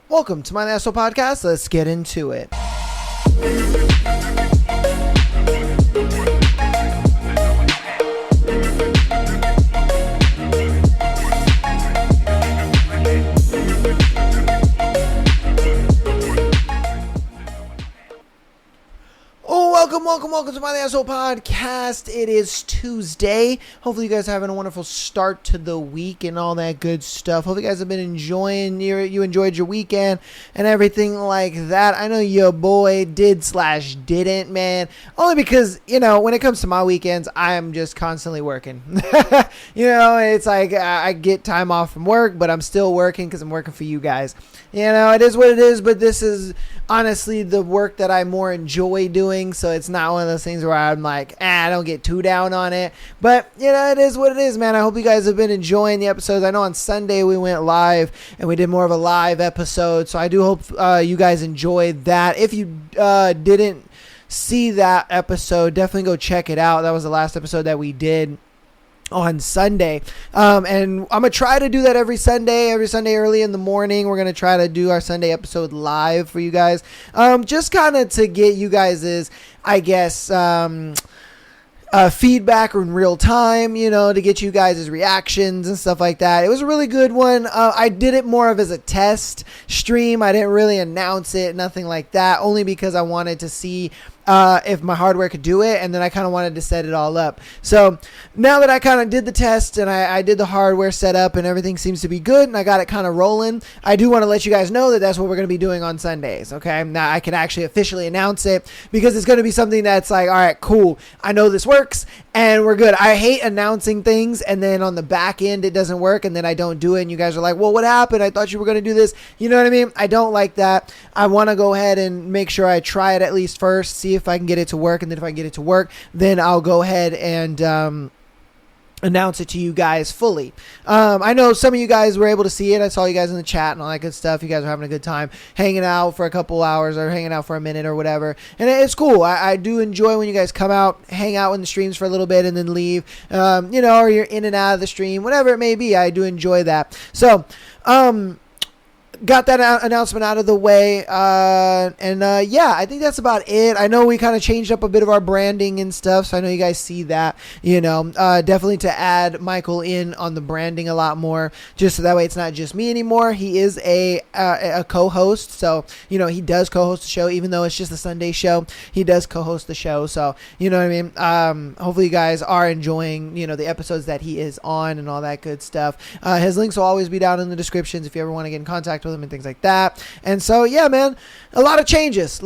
Welcome to my National Podcast. Let's get into it. Welcome to my National Podcast. It is Tuesday. Hopefully you guys are having a wonderful start to the week and all that good stuff. Hope you guys have been enjoying you enjoyed your weekend and everything like that. I know your boy didn't, man. Only because, when it comes to my weekends, I am just constantly working. It's like I get time off from work, but I'm still working because I'm working for you guys. It is what it is, but this is honestly the work that I more enjoy doing, so it's not one of those things where I'm like, I don't get too down on it. But, it is what it is, man. I hope you guys have been enjoying the episodes. I know on Sunday we went live, and we did more of a live episode, so I do hope you guys enjoyed that. If you didn't see that episode, definitely go check it out. That was the last episode that we did on Sunday. And I'm going to try to do that every Sunday early in the morning. We're going to try to do our Sunday episode live for you guys. Just kind of to get you guys' feedback in real time, to get you guys' reactions and stuff like that. It was a really good one. I did it more of as a test stream. I didn't really announce it, nothing like that, only because I wanted to see if my hardware could do it, and then I kind of wanted to set it all up. So now that I kind of did the test and I did the hardware setup and everything seems to be good and I got it kind of rolling, I do want to let you guys know that that's what we're going to be doing on Sundays, okay? Now I can actually officially announce it because it's going to be something that's like, all right, cool, I know this works and we're good. I hate announcing things and then on the back end it doesn't work and then I don't do it and you guys are like, well, what happened? I thought you were going to do this. You know what I mean? I don't like that. I want to go ahead and make sure I try it at least first, see if I can get it to work, and then if I get it to work, then I'll go ahead and announce it to you guys fully. I know some of you guys were able to see it. I saw you guys in the chat and all that good stuff. You guys are having a good time hanging out for a couple hours or hanging out for a minute or whatever, and it's cool. I do enjoy when you guys come out, hang out in the streams for a little bit and then leave, or you're in and out of the stream, whatever it may be. I do enjoy that. So got that announcement out of the way, I think that's about it. I know we kind of changed up a bit of our branding and stuff, so I know you guys see that, definitely to add Michael in on the branding a lot more, just so that way it's not just me anymore. He is a co-host, so, he does co-host the show, even though it's just a Sunday show, he does co-host the show, so, you know what I mean? Hopefully you guys are enjoying, the episodes that he is on and all that good stuff. His links will always be down in the descriptions if you ever want to get in contact with him and things like that. And so, yeah, man, a lot of changes in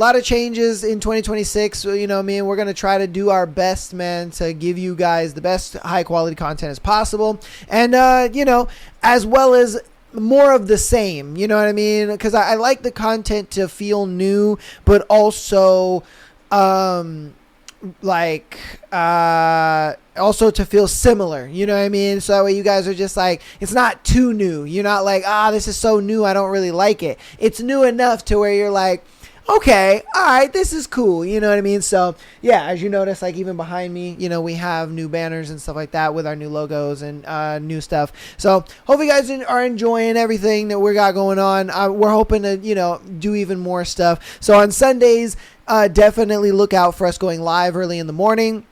2026. So, we're going to try to do our best, man, to give you guys the best high quality content as possible. And, as well as more of the same, you know what I mean? Because I like the content to feel new, but also, also to feel similar, you know what I mean? So that way you guys are just like, it's not too new. You're not like, this is so new, I don't really like it. It's new enough to where you're like, okay, all right, this is cool, you know what I mean? So yeah, as you notice, like even behind me, we have new banners and stuff like that with our new logos and new stuff. So hopefully you guys are enjoying everything that we got going on. We're hoping to, do even more stuff. So on Sundays, definitely look out for us going live early in the morning.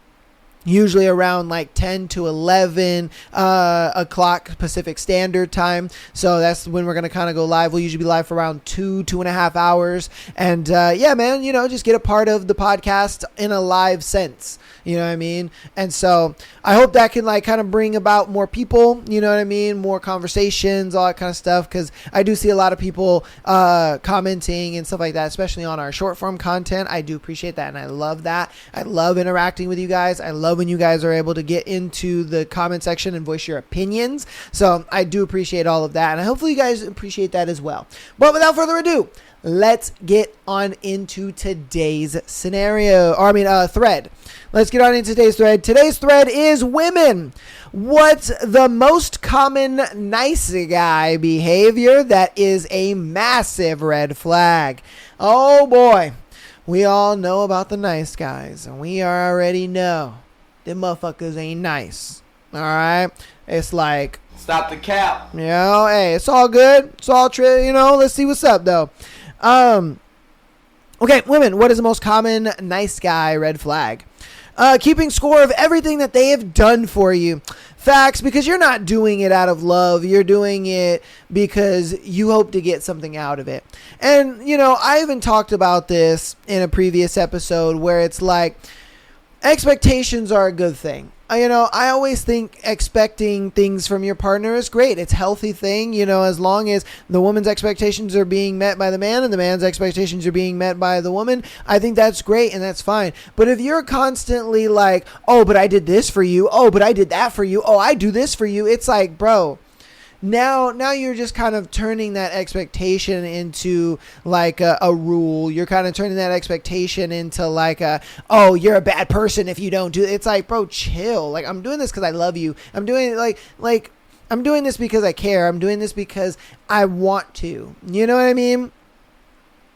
Usually around like 10 to 11 o'clock Pacific Standard Time. So that's when we're going to kind of go live. We'll usually be live for around 2.5 hours. And yeah, man, just get a part of the podcast in a live sense. You know what I mean? And so I hope that can like kind of bring about more people, you know what I mean? More conversations, all that kind of stuff. Because I do see a lot of people commenting and stuff like that, especially on our short form content. I do appreciate that. And I love that. I love interacting with you guys. I love when you guys are able to get into the comment section and voice your opinions. So I do appreciate all of that. And hopefully you guys appreciate that as well. But without further ado, let's get on into today's thread. Let's get on into today's thread. Today's thread is women. What's the most common nice guy behavior that is a massive red flag? Oh boy. We all know about the nice guys, and we already know them motherfuckers ain't nice. All right? It's like Stop the cap. You know, hey, it's all good. It's all true. You know, let's see what's up though. Okay, women, what is the most common nice guy red flag? Keeping score of everything that they have done for you. Facts, because you're not doing it out of love. You're doing it because you hope to get something out of it. And, you know, I even talked about this in a previous episode where it's like expectations are a good thing. You know, I always think expecting things from your partner is great. It's a healthy thing, you know, as long as the woman's expectations are being met by the man and the man's expectations are being met by the woman. I think that's great and that's fine. But if you're constantly like, oh, but I did this for you. Oh, but I did that for you. Oh, I do this for you. It's like, bro, now you're just kind of turning that expectation into like a rule. You're kind of turning that expectation into like oh, you're a bad person if you don't do it. It's like, bro, chill. Like, I'm doing this because I love you. I'm doing it like I'm doing this because I care. I'm doing this because I want to. You know what I mean?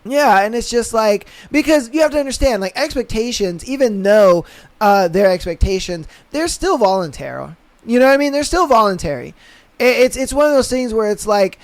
Yeah, and it's just like, because you have to understand, like, expectations, even though they're expectations, they're still voluntary. You know what I mean? They're still voluntary. It's one of those things where it's like,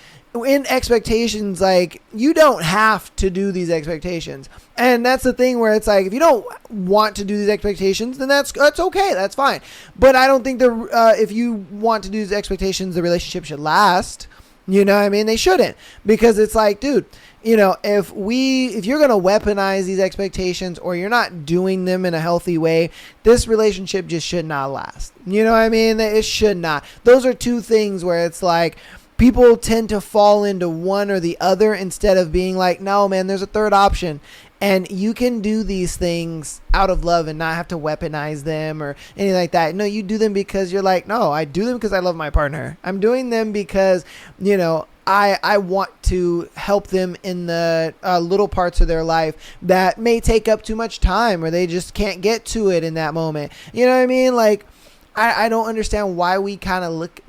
in expectations, like, you don't have to do these expectations. And that's the thing where it's like, if you don't want to do these expectations, then that's okay. That's fine. But I don't think if you want to do these expectations, the relationship should last. You know what I mean? They shouldn't. Because it's like, dude, you know, if you're going to weaponize these expectations or you're not doing them in a healthy way, this relationship just should not last. You know what I mean? It should not. Those are two things where it's like people tend to fall into one or the other instead of being like, no, man, there's a third option. And you can do these things out of love and not have to weaponize them or anything like that. No, you do them because you're like, no, I do them because I love my partner. I'm doing them because, you know, I want to help them in the little parts of their life that may take up too much time or they just can't get to it in that moment. You know what I mean? Like, I don't understand why we kind of look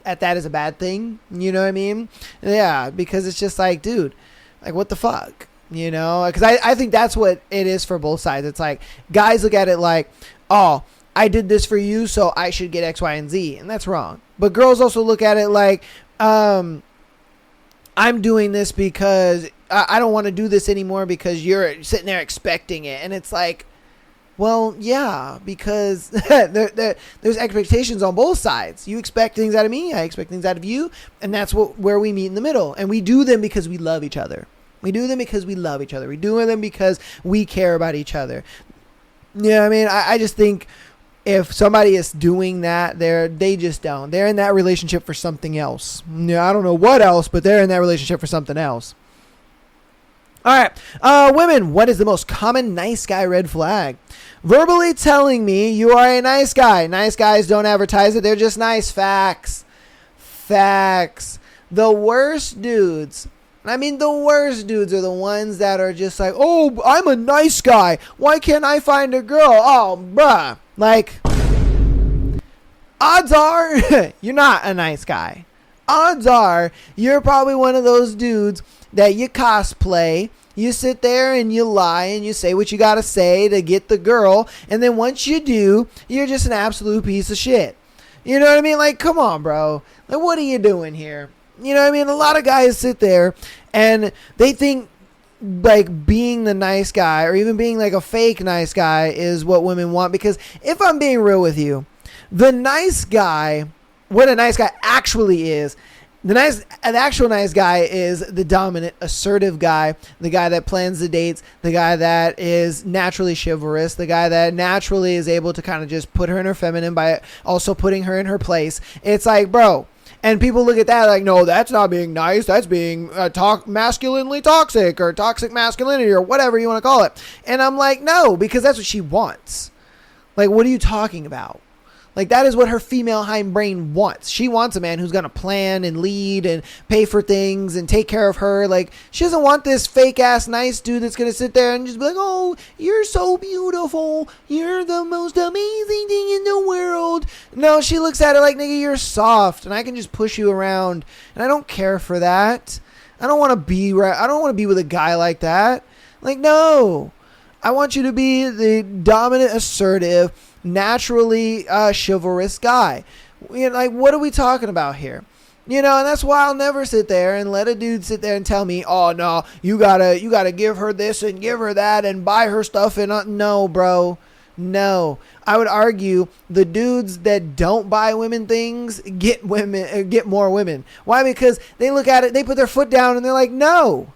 at that as a bad thing. You know what I mean? Yeah, because it's just like, dude, like, what the fuck? You know? Because I think that's what it is for both sides. It's like, guys look at it like, oh, I did this for you, so I should get X, Y, and Z. And that's wrong. But girls also look at it like, I'm doing this because I don't want to do this anymore because you're sitting there expecting it. And it's like, well, yeah, because there's expectations on both sides. You expect things out of me. I expect things out of you. And that's where we meet in the middle. And we do them because we love each other. We do them because we love each other. We do them because we care about each other. You know what I mean? I just think if somebody is doing that, they just don't. They're in that relationship for something else. I don't know what else, but they're in that relationship for something else. All right. Women, what is the most common nice guy red flag? Verbally telling me you are a nice guy. Nice guys don't advertise it. They're just nice. Facts. The worst dudes. I mean, the worst dudes are the ones that are just like, oh, I'm a nice guy. Why can't I find a girl? Oh, bruh. Like, odds are you're not a nice guy. Odds are you're probably one of those dudes that you cosplay. You sit there and you lie and you say what you got to say to get the girl. And then once you do, you're just an absolute piece of shit. You know what I mean? Like, come on, bro. Like, what are you doing here? You know what I mean? A lot of guys sit there and they think like being the nice guy or even being like a fake nice guy is what women want. Because if I'm being real with you, the nice guy, what a nice guy actually is, an actual nice guy is the dominant, assertive guy, the guy that plans the dates, the guy that is naturally chivalrous, the guy that naturally is able to kind of just put her in her feminine by also putting her in her place. It's like, bro. And people look at that like, no, that's not being nice. That's being masculinely toxic or toxic masculinity or whatever you want to call it. And I'm like, no, because that's what she wants. Like, what are you talking about? Like, that is what her female hindbrain wants. She wants a man who's going to plan and lead and pay for things and take care of her. Like, she doesn't want this fake-ass nice dude that's going to sit there and just be like, oh, you're so beautiful. You're the most amazing thing in the world. No, she looks at it like, nigga, you're soft and I can just push you around. And I don't care for that. I don't want to be with a guy like that. Like, no. I want you to be the dominant, assertive, naturally chivalrous guy. You know, like, what are we talking about here? You know, and that's why I'll never sit there and let a dude sit there and tell me, oh no, you gotta give her this and give her that and buy her stuff. And no, bro, no. I would argue the dudes that don't buy women things get more women. Why? Because they look at it, they put their foot down and they're like, no.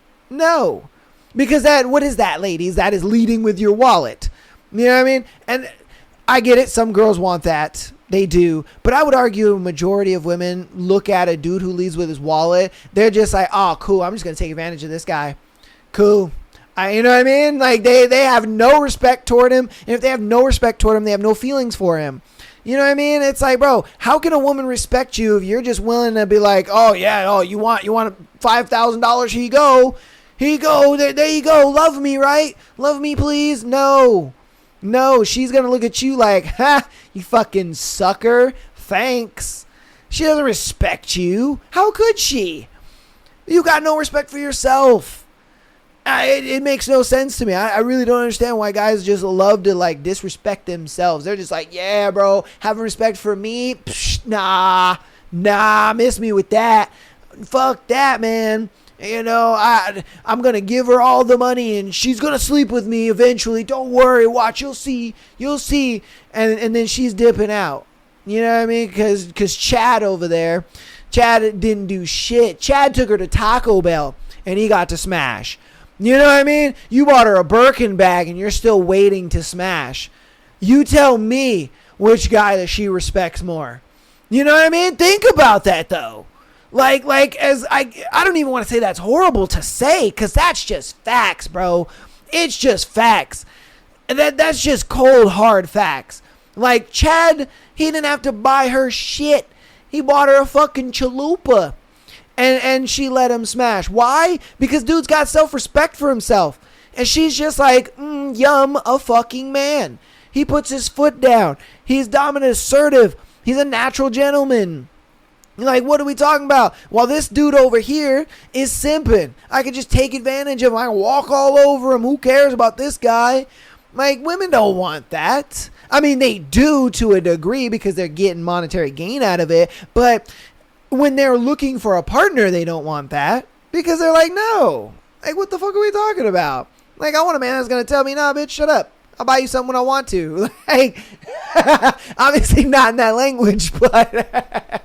Because what is that, ladies? That is leading with your wallet. You know what I mean? And I get it. Some girls want that. They do. But I would argue a majority of women look at a dude who leads with his wallet. They're just like, oh, cool. I'm just going to take advantage of this guy. Cool. You know what I mean? Like, they have no respect toward him. And if they have no respect toward him, they have no feelings for him. You know what I mean? It's like, bro, how can a woman respect you if you're just willing to be like, oh, yeah, oh, you want $5,000? Here you go. Here you go. There you go. Love me, right? Love me, please? No, she's going to look at you like, ha, you fucking sucker. Thanks. She doesn't respect you. How could she? You got no respect for yourself. It makes no sense to me. I really don't understand why guys just love to like disrespect themselves. They're just like, yeah, bro, having respect for me? Psh, nah, miss me with that. Fuck that, man. You know, I'm going to give her all the money and she's going to sleep with me eventually. Don't worry. Watch. You'll see. And then she's dipping out. You know what I mean? Because Chad over there, Chad didn't do shit. Chad took her to Taco Bell and he got to smash. You know what I mean? You bought her a Birkin bag and you're still waiting to smash. You tell me which guy that she respects more. You know what I mean? Think about that, though. Like as I don't even want to say that's horrible to say, because that's just facts, bro. It's just facts. That's just cold, hard facts. Like, Chad, he didn't have to buy her shit. He bought her a fucking chalupa. And she let him smash. Why? Because dude's got self-respect for himself. And she's just like, yum, a fucking man. He puts his foot down. He's dominant, assertive. He's a natural gentleman. Like, what are we talking about? While this dude over here is simping. I could just take advantage of him. I can walk all over him. Who cares about this guy? Like, women don't want that. I mean, they do to a degree because they're getting monetary gain out of it. But when they're looking for a partner, they don't want that. Because they're like, no. Like, what the fuck are we talking about? Like, I want a man that's going to tell me, nah, bitch, shut up. I'll buy you something when I want to. Like, obviously not in that language, but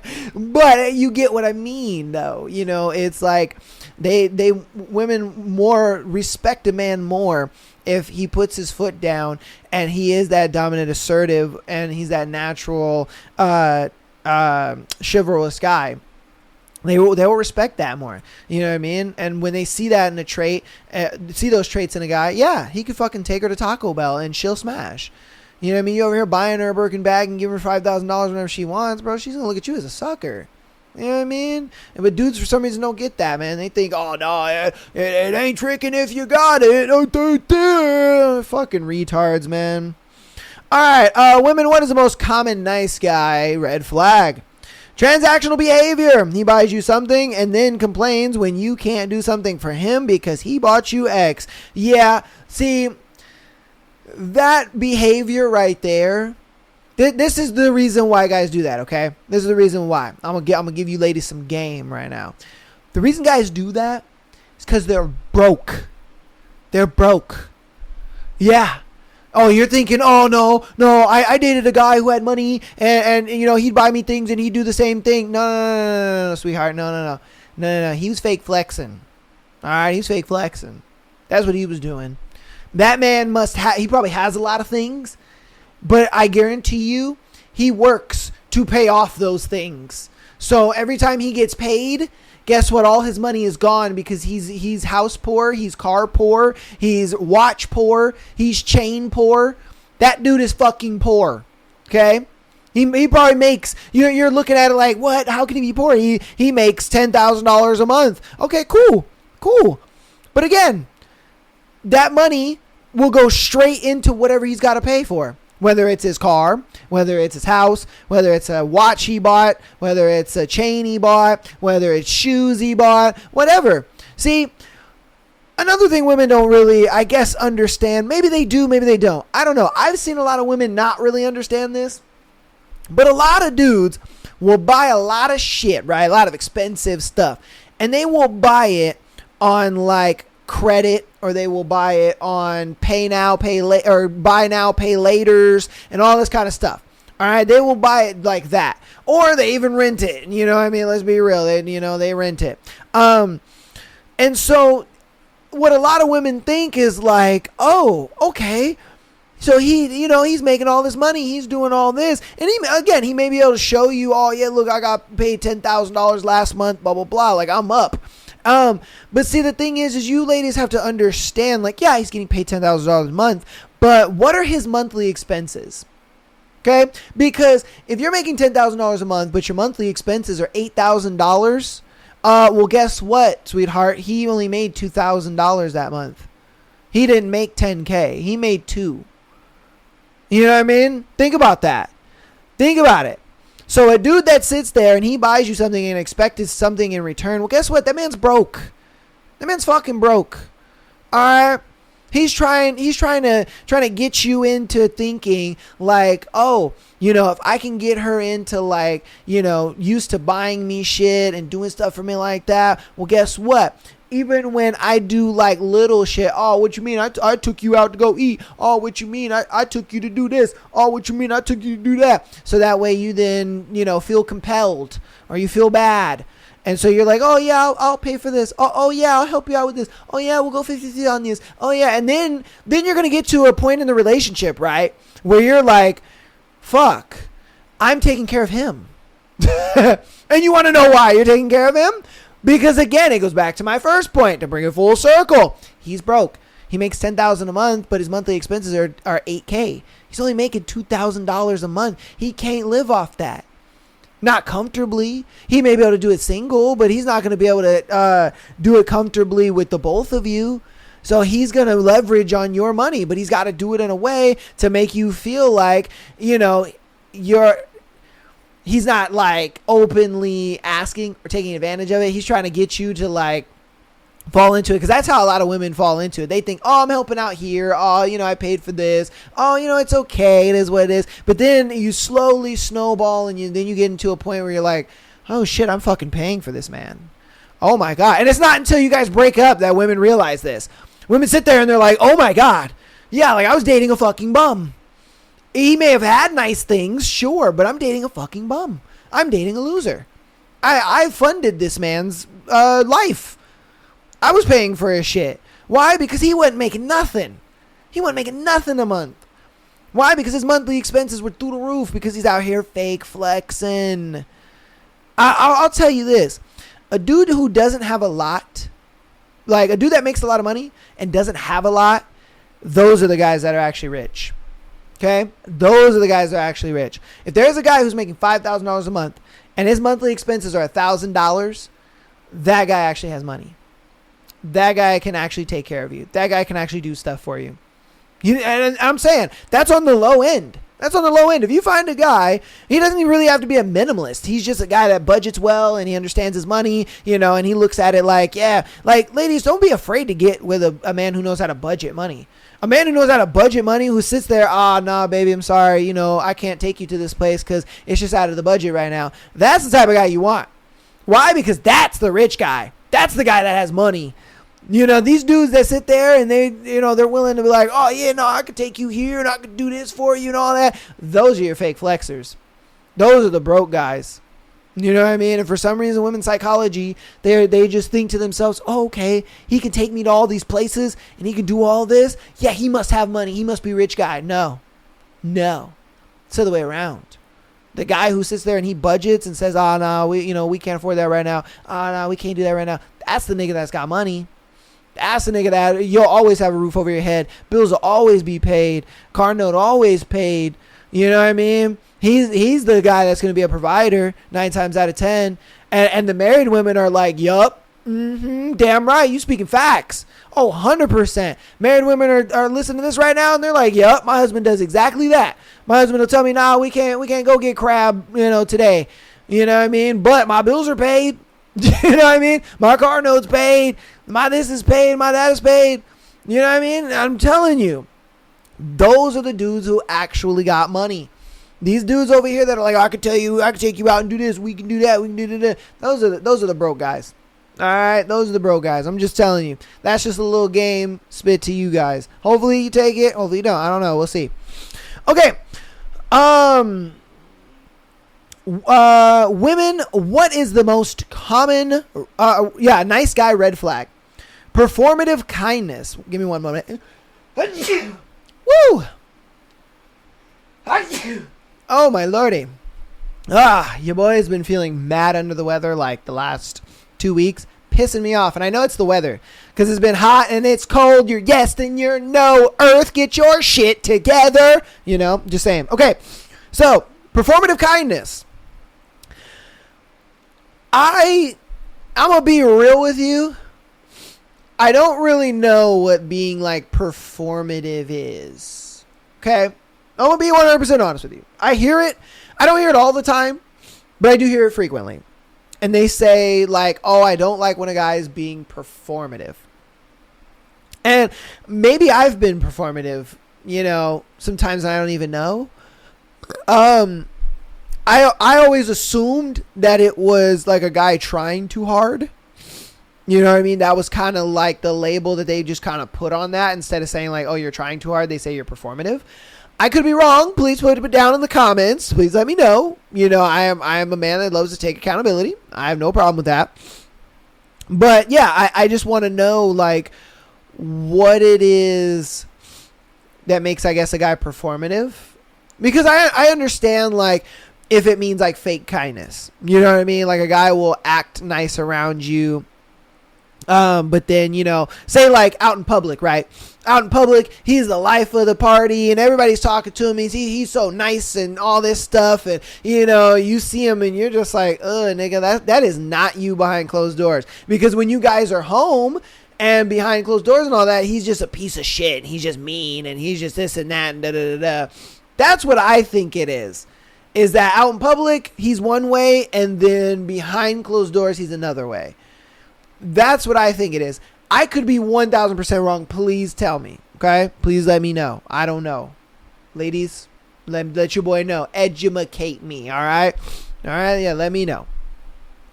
you get what I mean, though. You know, it's like women more respect a man more if he puts his foot down and he is that dominant, assertive, and he's that natural, chivalrous guy. They will respect that more. You know what I mean? And when they see that in a trait, see those traits in a guy, yeah, he could fucking take her to Taco Bell and she'll smash. You know what I mean? You over here buying her a Birkin bag and giving her $5,000 whenever she wants, bro. She's gonna look at you as a sucker. You know what I mean? But dudes for some reason don't get that, man. They think, oh no, it ain't tricking if you got it. Fucking retards, man. All right, women. What is the most common nice guy red flag? Transactional behavior. He buys you something and then complains when you can't do something for him because he bought you X. Yeah, see, that behavior right there, this is the reason why guys do that, okay? This is the reason why. I'm gonna give you ladies some game right now. The reason guys do that is because they're broke. They're broke. Yeah. Oh, you're thinking, oh, no, I dated a guy who had money and you know, he'd buy me things and he'd do the same thing. No, sweetheart. No. He was fake flexing. All right, he was fake flexing. That's what he was doing. That man he probably has a lot of things, but I guarantee you he works to pay off those things. So every time he gets paid, guess what? All his money is gone because he's house poor, he's car poor, he's watch poor, he's chain poor. That dude is fucking poor. Okay? He probably makes, you're looking at it like, what? How can he be poor? He makes $10,000 a month. Okay, cool. But again, that money will go straight into whatever he's got to pay for. Whether it's his car, whether it's his house, whether it's a watch he bought, whether it's a chain he bought, whether it's shoes he bought, whatever. See, another thing women don't really, I guess, understand. Maybe they do, maybe they don't. I don't know. I've seen a lot of women not really understand this. But a lot of dudes will buy a lot of shit, right? A lot of expensive stuff. And they will buy it on like credit, or they will buy it on pay now, pay late, or buy now, pay laters, and all this kind of stuff. All right, they will buy it like that, or they even rent it. You know what I mean? Let's be real. They rent it. And so what a lot of women think is like, oh, okay, so he's making all this money, he's doing all this, and he may be able to show you, oh yeah, look, I got paid $10,000 last month, blah blah blah, like I'm up. But see, the thing is you ladies have to understand, like, yeah, he's getting paid $10,000 a month, but what are his monthly expenses? Okay, because if you're making $10,000 a month, but your monthly expenses are $8,000, well, guess what, sweetheart? He only made $2,000 that month. He didn't make $10K. He made $2,000. You know what I mean? Think about that. Think about it. So a dude that sits there and he buys you something and expects something in return, well, guess what? That man's broke. That man's fucking broke. All right. He's trying to get you into thinking like, oh, if I can get her into like, used to buying me shit and doing stuff for me like that. Well, guess what? Even when I do like little shit, oh, what you mean? I took you out to go eat. Oh, what you mean? I took you to do this. Oh, what you mean? I took you to do that. So that way you then, feel compelled or you feel bad. And so you're like, oh yeah, I'll pay for this. Oh yeah, I'll help you out with this. Oh yeah, we'll go 50-50 on this. Oh yeah. And then you're going to get to a point in the relationship, right? Where you're like, fuck, I'm taking care of him. And you want to know why you're taking care of him? Because again, it goes back to my first point to bring it full circle. He's broke. He makes $10,000 a month, but his monthly expenses are $8K. He's only making $2,000 a month. He can't live off that. Not comfortably. He may be able to do it single, but he's not going to be able to do it comfortably with the both of you. So he's going to leverage on your money, but he's got to do it in a way to make you feel like, he's not like openly asking or taking advantage of it. He's trying to get you to like fall into it, because that's how a lot of women fall into it. They think, oh, I'm helping out here. Oh, I paid for this. Oh, it's okay. It is what it is. But then you slowly snowball, and then you get into a point where you're like, oh shit, I'm fucking paying for this man. Oh my God. And it's not until you guys break up that women realize this. Women sit there and they're like, oh my God. Yeah, like I was dating a fucking bum. He may have had nice things, sure, but I'm dating a fucking bum. I'm dating a loser. I funded this man's life. I was paying for his shit. Why? Because he wasn't making nothing. He wasn't making nothing a month. Why? Because his monthly expenses were through the roof, because he's out here fake flexing. I'll tell you this. A dude who doesn't have a lot, like a dude that makes a lot of money and doesn't have a lot, those are the guys that are actually rich. Okay? Those are the guys that are actually rich. If there's a guy who's making $5,000 a month and his monthly expenses are $1,000, that guy actually has money. That guy can actually take care of you. That guy can actually do stuff for you. And I'm saying, that's on the low end. That's on the low end. If you find a guy, he doesn't even really have to be a minimalist. He's just a guy that budgets well and he understands his money, and he looks at it like, yeah. Like, ladies, don't be afraid to get with a man who knows how to budget money. A man who knows how to budget money, who sits there, nah, baby, I'm sorry, I can't take you to this place because it's just out of the budget right now. That's the type of guy you want. Why? Because that's the rich guy. That's the guy that has money. These dudes that sit there and they're willing to be like, oh yeah, no, I could take you here and I could do this for you and all that. Those are your fake flexers. Those are the broke guys. You know what I mean? And for some reason, women's psychology, they just think to themselves, oh, okay, he can take me to all these places and he can do all this. Yeah, he must have money. He must be a rich guy. No. It's the other way around. The guy who sits there and he budgets and says, oh, no, we can't afford that right now. Oh, no, we can't do that right now. That's the nigga that's got money. That's the nigga that you'll always have a roof over your head. Bills will always be paid. Car note always paid. You know what I mean? He's the guy that's going to be a provider 9 times out of 10. And the married women are like, yup, damn right, you speaking facts. Oh, 100%. Married women are listening to this right now and they're like, yup, my husband does exactly that. My husband will tell me, nah, we can't go get crab, today. You know what I mean? But my bills are paid. You know what I mean? My car note's paid. My this is paid. My that is paid. You know what I mean? I'm telling you, those are the dudes who actually got money. These dudes over here that are like, I can tell you, I can take you out and do this, we can do that, we can do that. Those are the broke guys. All right, those are the broke guys. I'm just telling you. That's just a little game spit to you guys. Hopefully you take it. Hopefully you don't. I don't know. We'll see. Okay. Women, what is the most common, nice guy red flag? Performative kindness. Give me one moment. Woo! Oh, my lordy. Your boy has been feeling mad under the weather like the last 2 weeks. Pissing me off. And I know it's the weather. Because it's been hot and it's cold. You're yes and you're no. Earth, get your shit together. You know, just saying. Okay. So, performative kindness. I'm going to be real with you. I don't really know what being like performative is. Okay? I'm going to be 100% honest with you. I hear it. I don't hear it all the time, but I do hear it frequently. And they say like, oh, I don't like when a guy is being performative. And maybe I've been performative, you know, sometimes I don't even know. I always assumed that it was like a guy trying too hard. You know what I mean? That was kind of like the label that they just kind of put on that. Instead of saying like, oh, you're trying too hard, they say you're performative. I could be wrong. Please put it down in the comments. Please let me know. You know, I am a man that loves to take accountability. I have no problem with that. But yeah, I just want to know like what it is that makes, I guess, a guy performative. Because I understand like if it means like fake kindness. You know what I mean? Like a guy will act nice around you. But then, you know, say like out in public, right? Out in public, he's the life of the party and everybody's talking to him. He's so nice and all this stuff. And, you know, you see him and you're just like, nigga, that is not you behind closed doors. Because when you guys are home and behind closed doors and all that, he's just a piece of shit. He's just mean and he's just this and that and da-da-da-da. That's what I think it is that out in public, he's one way and then behind closed doors, he's another way. That's what I think it is. I could be 1,000% wrong. Please tell me. Okay? Please let me know. I don't know. Ladies, let your boy know. Educate me. All right? All right? Yeah, let me know.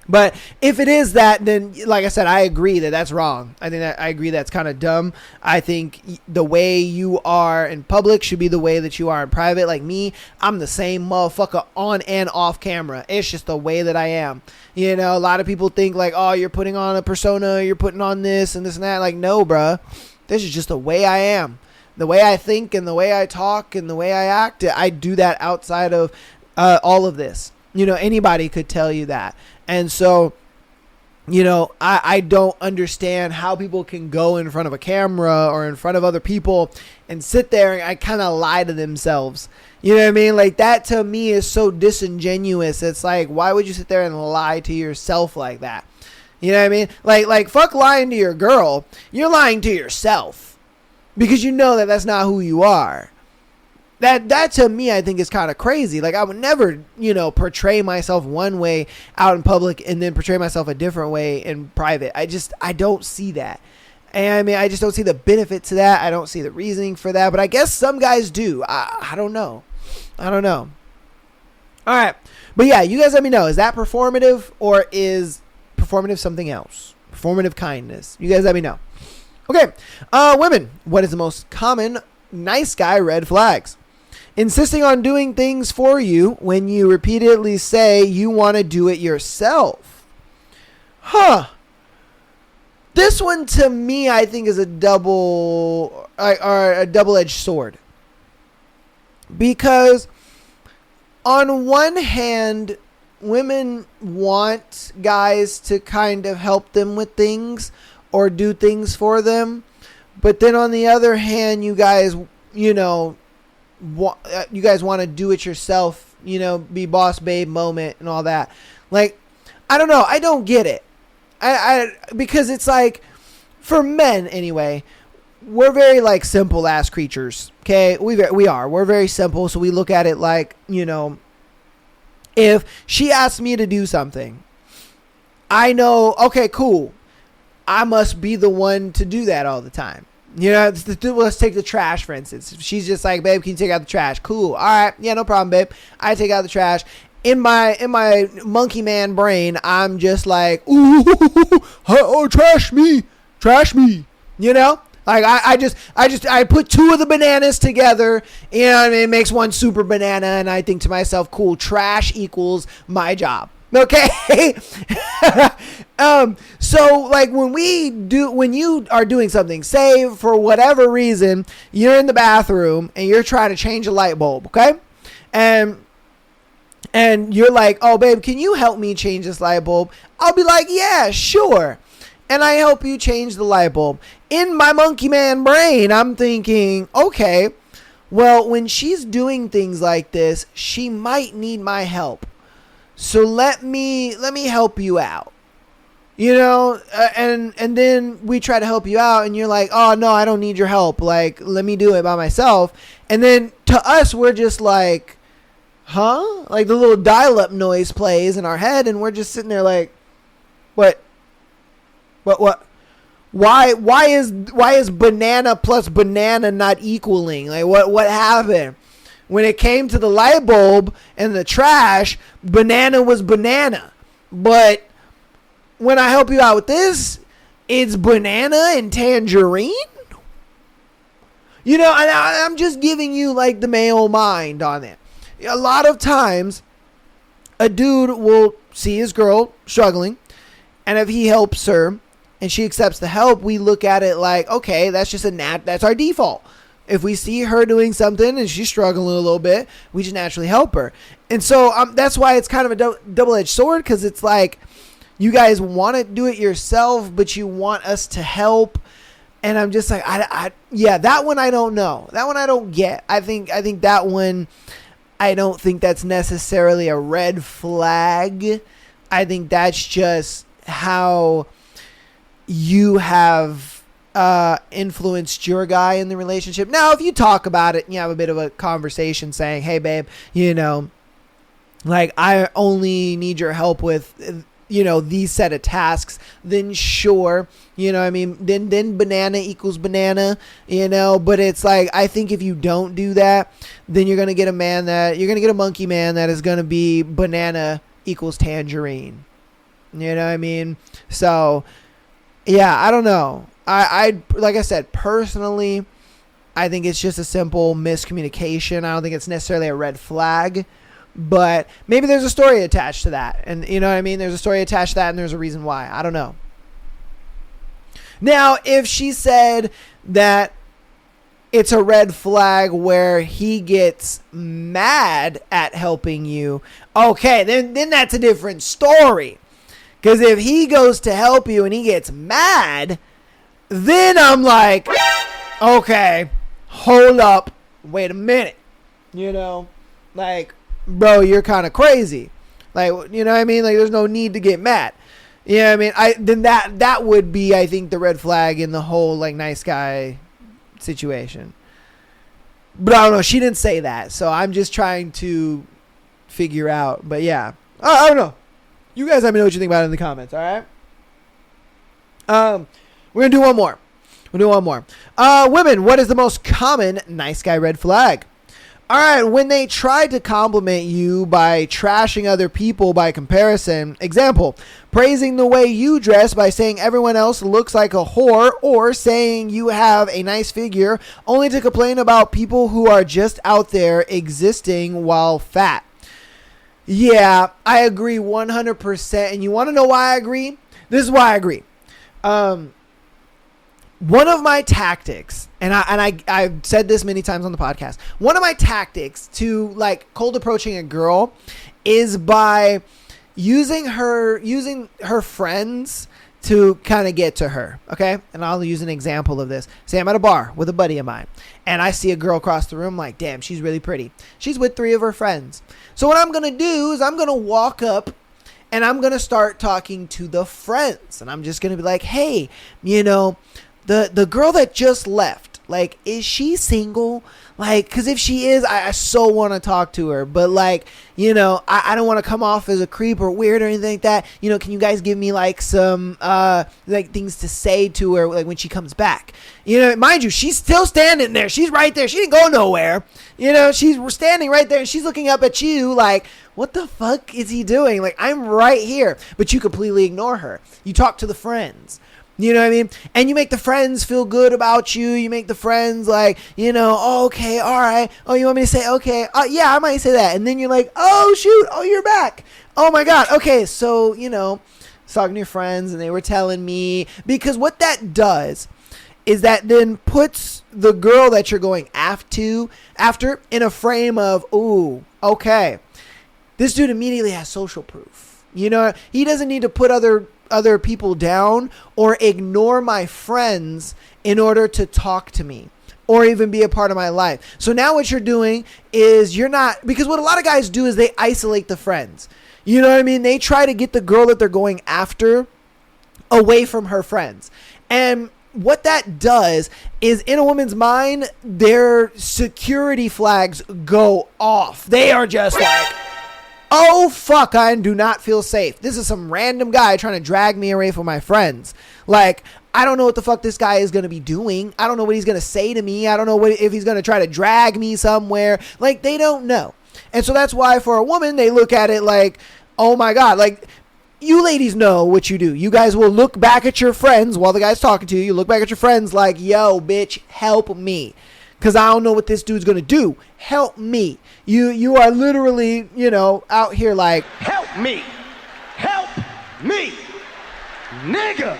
But if it is that, then like I said, I agree that that's wrong. I agree that's kind of dumb. I think the way you are in public should be the way that you are in private. Like me, I'm the same motherfucker on and off camera. It's just the way that I am. You know, a lot of people think like, oh, you're putting on a persona, you're putting on this and that. Like, no, bruh. This is just the way I am. The way I think and the way I talk and the way I act. I do that outside of all of this. You know, anybody could tell you that. And so, you know, I don't understand how people can go in front of a camera or in front of other people and sit there and I kind of lie to themselves. You know what I mean? Like that to me is so disingenuous. It's like, why would you sit there and lie to yourself like that? You know what I mean? Like fuck lying to your girl. You're lying to yourself because you know that that's not who you are. That to me, I think is kind of crazy. Like I would never, you know, portray myself one way out in public and then portray myself a different way in private. I don't see that. And I mean, I just don't see the benefit to that. I don't see the reasoning for that. But I guess some guys do. I don't know. I don't know. All right. But yeah, you guys let me know. Is that performative or is performative something else? Performative kindness. You guys let me know. Okay. Women, what is the most common nice guy red flags? Insisting on doing things for you when you repeatedly say you want to do it yourself. This one to me, I think, is a double-edged sword. Because on one hand, women want guys to kind of help them with things or do things for them. But then on the other hand, you guys, you know, you guys want to do it yourself, you know, be boss babe moment and all that. Like, I don't know. I don't get it. Because it's like, for men anyway, we're very like simple ass creatures. Okay. We are. We're very simple. So we look at it like, you know, if she asks me to do something, I know, okay, cool. I must be the one to do that all the time. You know, let's take the trash, for instance. She's just like, babe, can you take out the trash? Cool. All right. Yeah, no problem, babe. I take out the trash. In my monkey man brain, I'm just like, ooh, oh, trash me. You know? Like, I put two of the bananas together, and it makes one super banana, and I think to myself, cool, trash equals my job. Okay. So like when you are doing something, say for whatever reason, you're in the bathroom and you're trying to change a light bulb. Okay. And you're like, oh babe, can you help me change this light bulb? I'll be like, yeah, sure. And I help you change the light bulb. In my monkey man brain, I'm thinking, okay, well, when she's doing things like this, she might need my help. So let me help you out, you know, and then we try to help you out and you're like, oh no, I don't need your help. Like, let me do it by myself. And then to us, we're just like, huh? Like the little dial-up noise plays in our head and we're just sitting there like, what? Why is banana plus banana not equaling? Like what happened? When it came to the light bulb and the trash, banana was banana. But when I help you out with this, it's banana and tangerine? You know, I'm just giving you like the male mind on it. A lot of times, a dude will see his girl struggling, and if he helps her and she accepts the help, we look at it like, okay, that's just that's our default. If we see her doing something and she's struggling a little bit, we just naturally help her. And so that's why it's kind of a double-edged sword, because it's like you guys want to do it yourself, but you want us to help. And I'm just like, yeah, that one I don't know. That one I don't get. I think that one, I don't think that's necessarily a red flag. I think that's just how you have influenced your guy in the relationship. Now, if you talk about it and you have a bit of a conversation saying, hey babe, you know, like I only need your help with, you know, these set of tasks, then sure, you know what I mean, then banana equals banana, you know. But it's like, I think if you don't do that, then you're going to get a monkey man that is going to be banana equals tangerine. You know what I mean? So yeah, I don't know. I like I said, personally, I think it's just a simple miscommunication. I don't think it's necessarily a red flag, but maybe there's a story attached to that. And you know what I mean? There's a story attached to that and there's a reason why. I don't know. Now, if she said that it's a red flag where he gets mad at helping you, okay, then that's a different story. Because if he goes to help you and he gets mad, then I'm like, okay, hold up, wait a minute, you know, like, bro, you're kind of crazy, like, you know what I mean, like, there's no need to get mad, you know what I mean, then that would be, I think, the red flag in the whole, like, nice guy situation, but I don't know, she didn't say that, so I'm just trying to figure out, but yeah, I don't know, you guys let me know what you think about it in the comments, alright? We're going to do one more. Women, what is the most common nice guy red flag? All right, when they try to compliment you by trashing other people by comparison. Example, praising the way you dress by saying everyone else looks like a whore, or saying you have a nice figure only to complain about people who are just out there existing while fat. Yeah, I agree 100%. And you want to know why I agree? This is why I agree. One of my tactics, and I've said this many times on the podcast, one of my tactics to like cold approaching a girl is by using her friends to kind of get to her. Okay. And I'll use an example of this. Say I'm at a bar with a buddy of mine and I see a girl across the room, like, damn, she's really pretty. She's with 3 of her friends. So what I'm going to do is I'm going to walk up and I'm going to start talking to the friends, and I'm just going to be like, hey, you know, the girl that just left, Like, is she single? Like, because if she is, I so want to talk to her. But, like, you know, I don't want to come off as a creep or weird or anything like that. You know, can you guys give me, like, some, like, things to say to her, like, when she comes back? You know, mind you, she's still standing there. She's right there. She didn't go nowhere. You know, she's standing right there, and she's looking up at you like, what the fuck is he doing? Like, I'm right here. But you completely ignore her. You talk to the friends. You know what I mean? And you make the friends feel good about you. You make the friends like, you know, oh, okay, all right. Oh, you want me to say, okay, yeah, I might say that. And then you're like, oh, shoot. Oh, you're back. Oh, my God. Okay, so, you know, talking to your friends, and they were telling me. Because what that does is that then puts the girl that you're going after in a frame of, ooh, okay, this dude immediately has social proof. You know, he doesn't need to put other people down or ignore my friends in order to talk to me or even be a part of my life. So now what you're doing is you're not, because what a lot of guys do is they isolate the friends. You know what I mean? They try to get the girl that they're going after away from her friends. And what that does is, in a woman's mind, their security flags go off. They are just like, oh, fuck, I do not feel safe. This is some random guy trying to drag me away from my friends. Like, I don't know what the fuck this guy is going to be doing. I don't know what he's going to say to me. I don't know if he's going to try to drag me somewhere. Like, they don't know. And so that's why for a woman, they look at it like, oh my God, like, you ladies know what you do. You guys will look back at your friends while the guy's talking to you. You look back at your friends like, yo, bitch, help me. Because I don't know what this dude's going to do. Help me. You are literally, you know, out here like, help me. Help me. Nigga.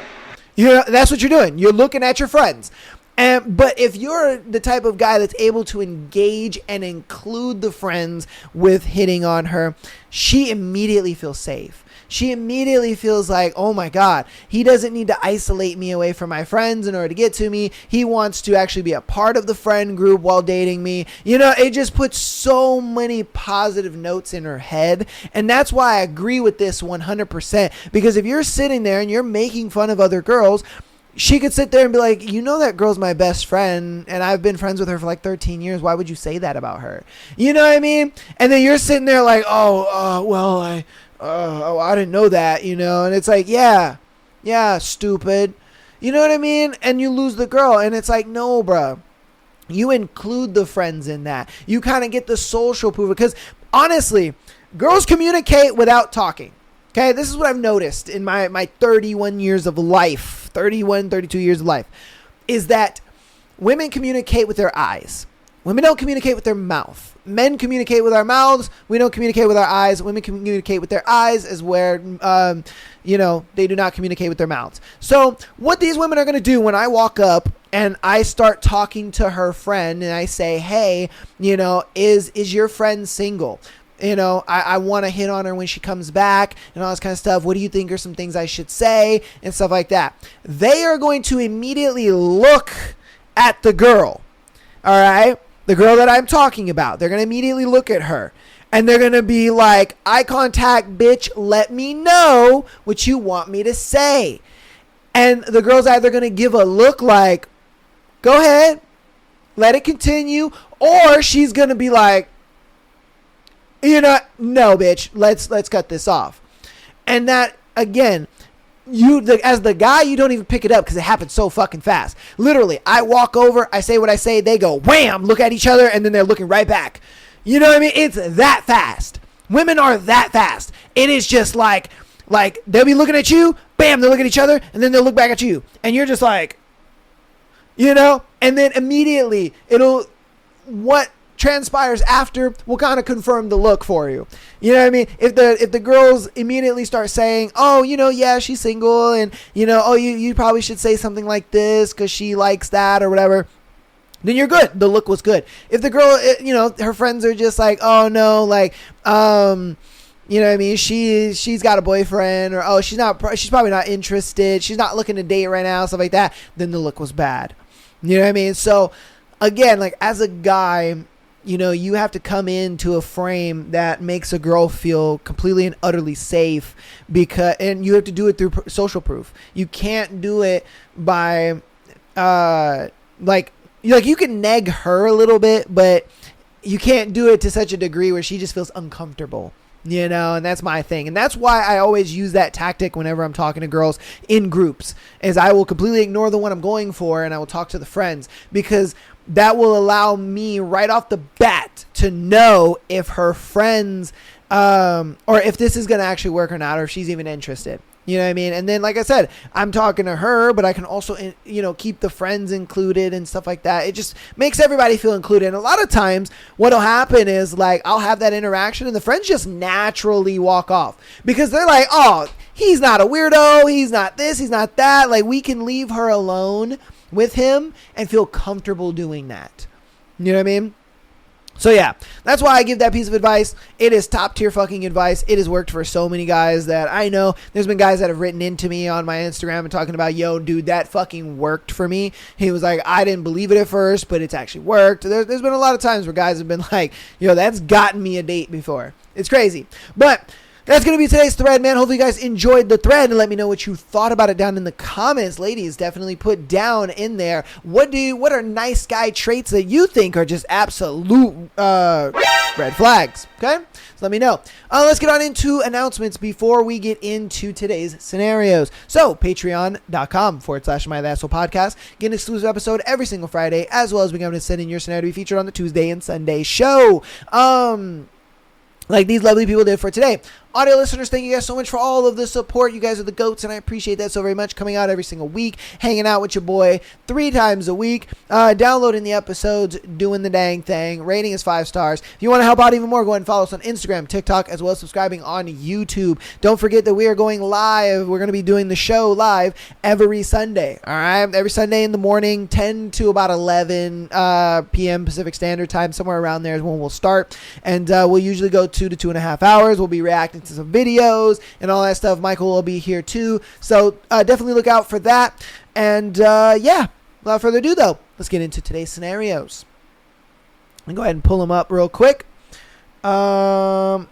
You know, that's what you're doing. You're looking at your friends. But if you're the type of guy that's able to engage and include the friends with hitting on her, she immediately feels safe. She immediately feels like, oh my God, he doesn't need to isolate me away from my friends in order to get to me. He wants to actually be a part of the friend group while dating me. You know, it just puts so many positive notes in her head. And that's why I agree with this 100%. Because if you're sitting there and you're making fun of other girls, she could sit there and be like, you know, that girl's my best friend and I've been friends with her for like 13 years. Why would you say that about her? You know what I mean? And then you're sitting there like, I didn't know that, you know? And it's like, yeah, stupid. You know what I mean? And you lose the girl. And it's like, no, bro. You include the friends in that. You kind of get the social proof. Because honestly, girls communicate without talking. Okay, this is what I've noticed in my 31 years of life, 32 years of life, is that women communicate with their eyes. Women don't communicate with their mouth. Men communicate with our mouths. We don't communicate with our eyes. Women communicate with their eyes is where, they do not communicate with their mouths. So what these women are going to do when I walk up and I start talking to her friend and I say, hey, you know, is your friend single? You know, I want to hit on her when she comes back and all this kind of stuff. What do you think are some things I should say and stuff like that? They are going to immediately look at the girl. All right. The girl that I'm talking about. They're going to immediately look at her. And they're going to be like, eye contact, bitch, let me know what you want me to say. And the girl's either going to give a look like, go ahead, let it continue. Or she's going to be like, you know, no, bitch, let's cut this off. And that, again, as the guy, you don't even pick it up because it happens so fucking fast. Literally, I walk over, I say what I say, they go wham, look at each other, and then they're looking right back. You know what I mean? It's that fast. Women are that fast. It is just like they'll be looking at you, bam, they'll look at each other, and then they'll look back at you. And you're just like, you know? And then immediately, what transpires after will kind of confirm the look for you. You know what I mean? If the girls immediately start saying, oh, you know, yeah, she's single, and you know, oh, you probably should say something like this because she likes that or whatever, then you're good. The look was good. If the girl, you know, her friends are just like, oh no, like, you know what I mean? She's got a boyfriend, or oh, she's probably not interested. She's not looking to date right now, stuff like that. Then the look was bad. You know what I mean? So again, like as a guy, you know, you have to come into a frame that makes a girl feel completely and utterly safe and you have to do it through social proof. You can't do it by, you can neg her a little bit, but you can't do it to such a degree where she just feels uncomfortable, and that's my thing. And that's why I always use that tactic whenever I'm talking to girls in groups, is I will completely ignore the one I'm going for and I will talk to the friends, because that will allow me right off the bat to know if her friends, or if this is going to actually work or not, or if she's even interested. You know what I mean? And then, like I said, I'm talking to her, but I can also, keep the friends included and stuff like that. It just makes everybody feel included. And a lot of times what'll happen is, like, I'll have that interaction and the friends just naturally walk off because they're like, oh, he's not a weirdo. He's not this. He's not that. Like, we can leave her alone with him and feel comfortable doing that. You know what I mean? So yeah, that's why I give that piece of advice. It is top tier fucking advice. It has worked for so many guys that I know. There's been guys that have written into me on my Instagram and talking about, yo, dude, that fucking worked for me. He was like, I didn't believe it at first, but it's actually worked. There's been a lot of times where guys have been like, yo, that's gotten me a date before. It's crazy. But that's going to be today's thread, man. Hopefully you guys enjoyed the thread, and let me know what you thought about it down in the comments. Ladies, definitely put down in there, what are nice guy traits that you think are just absolute red flags, okay? So let me know. Let's get on into announcements before we get into today's scenarios. So patreon.com/mythassholepodcast. Get an exclusive episode every single Friday, as well as being able to send in your scenario to be featured on the Tuesday and Sunday show. Like these lovely people did for today. Audio listeners, thank you guys so much for all of the support. You guys are the GOATs, and I appreciate that so very much. Coming out every single week, hanging out with your boy 3 times a week, downloading the episodes, doing the dang thing. Rating is 5 stars. If you want to help out even more, go ahead and follow us on Instagram, TikTok, as well as subscribing on YouTube. Don't forget that we are going live. We're going to be doing the show live every Sunday. All right, every Sunday in the morning, 10 to about 11 p.m. Pacific Standard Time, somewhere around there is when we'll start, and we'll usually go 2 to 2.5 hours. We'll be reacting to some videos and all that stuff. Michael will be here too, so definitely look out for that. And yeah, without further ado though, let's get into today's scenarios. I'll go ahead and pull them up real quick. Okay,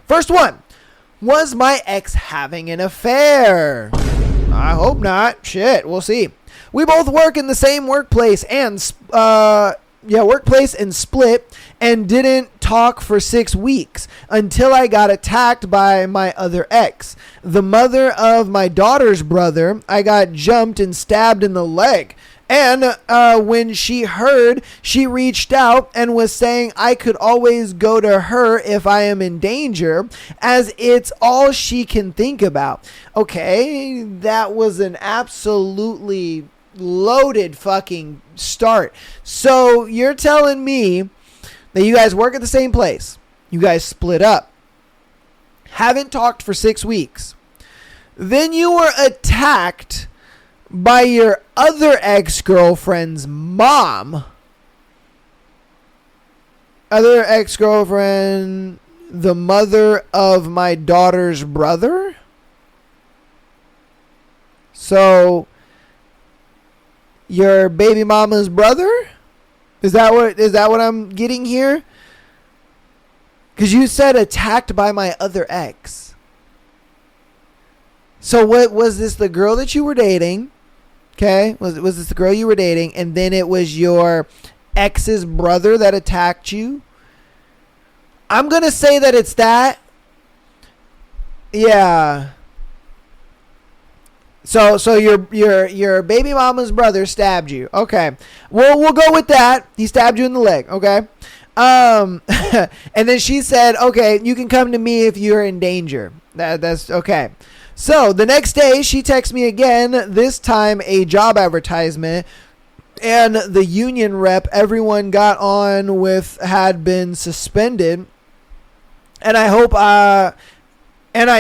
first one. Was my ex having an affair? I hope not. Shit, we'll see. We both work in the same workplace and split, and didn't talk for 6 weeks until I got attacked by my other ex. The mother of my daughter's brother, I got jumped and stabbed in the leg. And when she heard, she reached out and was saying I could always go to her if I am in danger, as it's all she can think about. Okay, that was an absolutely loaded fucking start. So you're telling me that you guys work at the same place, you guys split up, haven't talked for 6 weeks, then you were attacked by your other ex-girlfriend's mom, other ex-girlfriend, the mother of my daughter's brother. So your baby mama's brother? Is that what I'm getting here? Because you said attacked by my other ex. So what was this, the girl that you were dating? Okay, was this the girl you were dating, and then it was your ex's brother that attacked you? I'm gonna say that it's that. Yeah. So your baby mama's brother stabbed you. Okay. Well, we'll go with that. He stabbed you in the leg. Okay. And then she said, okay, you can come to me if you're in danger. That's okay. So the next day she texts me again, this time a job advertisement, and the union rep everyone got on with had been suspended. And I